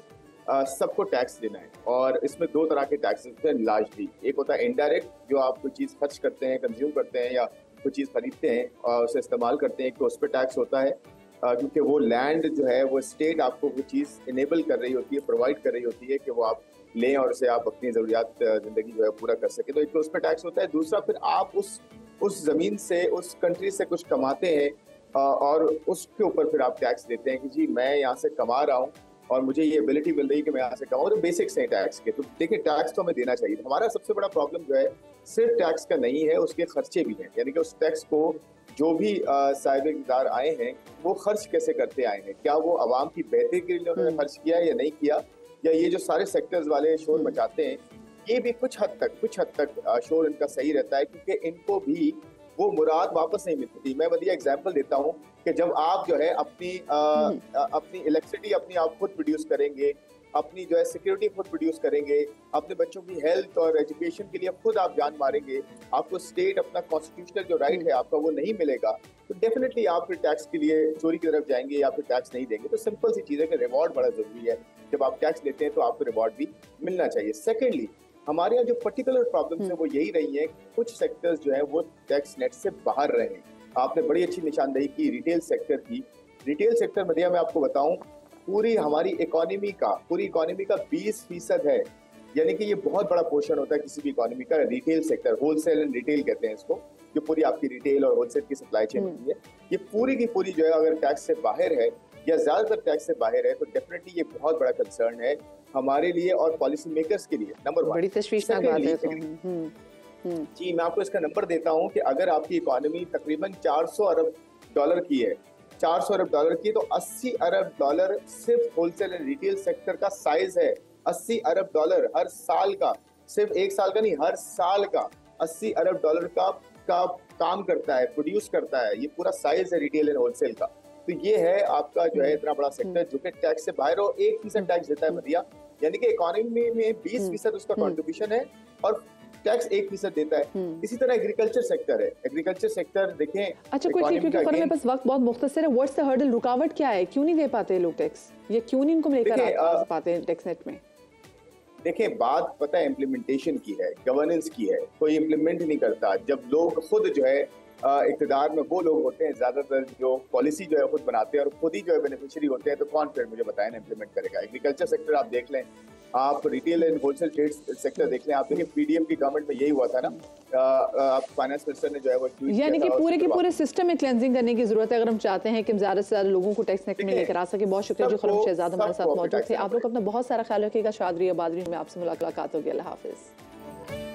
सबको टैक्स देना है। और इसमें दो तरह के टैक्स होते हैं लार्जली। एक होता है इनडायरेक्ट, जो आप कोई चीज़ खर्च करते हैं, कंज्यूम करते हैं या कोई चीज़ खरीदते हैं और उसे इस्तेमाल करते हैं, तो उस पर टैक्स होता है, क्योंकि वो लैंड जो है वो स्टेट आपको वो चीज़ इनेबल कर रही होती है, प्रोवाइड कर रही होती है कि वो आप लें और उसे आप अपनी ज़रूरियात ज़िंदगी जो है पूरा कर सकें। तो एक तो उस पर टैक्स होता है। दूसरा फिर आप उस ज़मीन से, उस कंट्री से कुछ कमाते हैं और उसके ऊपर फिर आप टैक्स देते हैं कि जी मैं यहाँ से कमा रहा हूँ और मुझे ये एबिलिटी मिल रही है कि मैं यहाँ से कमाऊँ। तो बेसिक्स हैं टैक्स के। तो देखिए टैक्स तो हमें देना चाहिए। हमारा सबसे बड़ा प्रॉब्लम जो है सिर्फ टैक्स का नहीं है, उसके खर्चे भी हैं। यानी कि उस टैक्स को जो भी साहिब इक़्तिदार आए हैं वो खर्च कैसे करते आए हैं, क्या वो आवाम की बेहतरी के लिए उन्होंने खर्च किया या नहीं किया, या ये जो सारे सेक्टर्स वाले शोर मचाते हैं ये भी कुछ हद तक शोर इनका सही रहता है, क्योंकि इनको भी वो मुराद वापस नहीं मिलती। मैं बढ़िया एग्जांपल देता हूँ कि जब आप जो है अपनी इलेक्ट्रिसिटी अपनी आप खुद प्रोड्यूस करेंगे, अपनी जो है सिक्योरिटी खुद प्रोड्यूस करेंगे, अपने बच्चों की हेल्थ और एजुकेशन के लिए खुद आप जान मारेंगे, आपको स्टेट अपना कॉन्स्टिट्यूशनल जो राइट है आपका वो नहीं मिलेगा, तो डेफिनेटली आप फिर टैक्स के लिए चोरी की तरफ जाएंगे या फिर टैक्स नहीं देंगे। तो सिंपल सी चीज़ है कि रिवॉर्ड बड़ा जरूरी है। जब आप टैक्स लेते हैं तो आपको रिवॉर्ड भी मिलना चाहिए। सेकेंडली, हमारे यहाँ जो पर्टिकुलर प्रॉब्लम्स है वो यही रही है, कुछ सेक्टर्स जो है वो टैक्स नेट से बाहर रहे हैं। आपने बड़ी अच्छी निशानदेही की रिटेल सेक्टर की। रिटेल सेक्टर मदिया मैं आपको बताऊं, पूरी हमारी इकोनॉमी का 20% है, यानी कि ये बहुत बड़ा पोर्शन होता है किसी भी इकोनॉमी का। Retail sector, wholesale and retail कहते हैं इसको, जो पूरी आपकी रिटेल और होलसेल की सप्लाई चेन होती है, ये पूरी की पूरी जो है अगर टैक्स से बाहर है या ज्यादातर टैक्स से बाहर है तो डेफिनेटली ये बहुत बड़ा कंसर्न है हमारे लिए और पॉलिसी मेकर्स के लिए। नंबर 1
बड़ी तशवीशनाक बात है।
जी मैं आपको इसका नंबर देता हूँ कि अगर आपकी इकोनॉमी तकरीबन 400 अरब डॉलर की है, 400 अरब डॉलर की, तो 80 अरब डॉलर सिर्फ होलसेल एंड रिटेल सेक्टर का साइज है। 80 अरब डॉलर हर साल का, सिर्फ एक साल का नहीं, हर साल का 80 अरब डॉलर का काम करता है, प्रोड्यूस करता है। ये पूरा साइज है रिटेल एंड होलसेल का। तो ये है आपका जो है इतना बड़ा सेक्टर जो कि टैक्स से बाहर हो। 1% टैक्स देता है मदिया, यानी कि इकोनॉमी में 20% उसका कंट्रीब्यूशन है और टैक्स 1% देता है। इसी तरह एग्रीकल्चर सेक्टर है। एग्रीकल्चर सेक्टर देखें।
अच्छा क्विकली, क्योंकि मेरे पास वक्त बहुत मुख्तसर है, व्हाट्स द हर्डल, रुकावट क्या है, क्यों नहीं दे पाते लोग टैक्स, ये क्यों नहीं इनको लेकर आ पाते हैं टैक्स नेट में?
देखें बात पता है इम्प्लीमेंटेशन की है, गवर्नेंस की है, कोई इम्प्लीमेंट नहीं करता। जब लोग खुद जो है इक़्तिदार में वो लोग होते हैं ज्यादातर जो पॉलिसी जो है खुद बनाते हैं और खुद ही जो है बेनिफिशियरी होते हैं, तो कौन फिर मुझे बताएं ना इम्प्लीमेंट करेगा। एग्रीकल्चर सेक्टर आप देख लें, आप retail and wholesale trade sector देख लें, आप देखिए पीडीएम की गवर्नमेंट में यही हुआ था ना, आप फाइनेंस मिनिस्टर ने जो है वो
यानी कि पूरे के पूरे सिस्टम में क्लेंजिंग करने की जरूरत है अगर हम चाहते हैं कि ज्यादा से ज्यादा लोगों को टैक्स नेट में लेकर आ सके। बहुत शुक्रिया जी, खुरम शहजाद हमारे साथ मौजूद थे। आप लोग अपना बहुत सारा ख्याल रखिएगा। शाद रहिए, आबाद रहिए, आपसे मुलाकात होगी। अल्लाह हाफिज।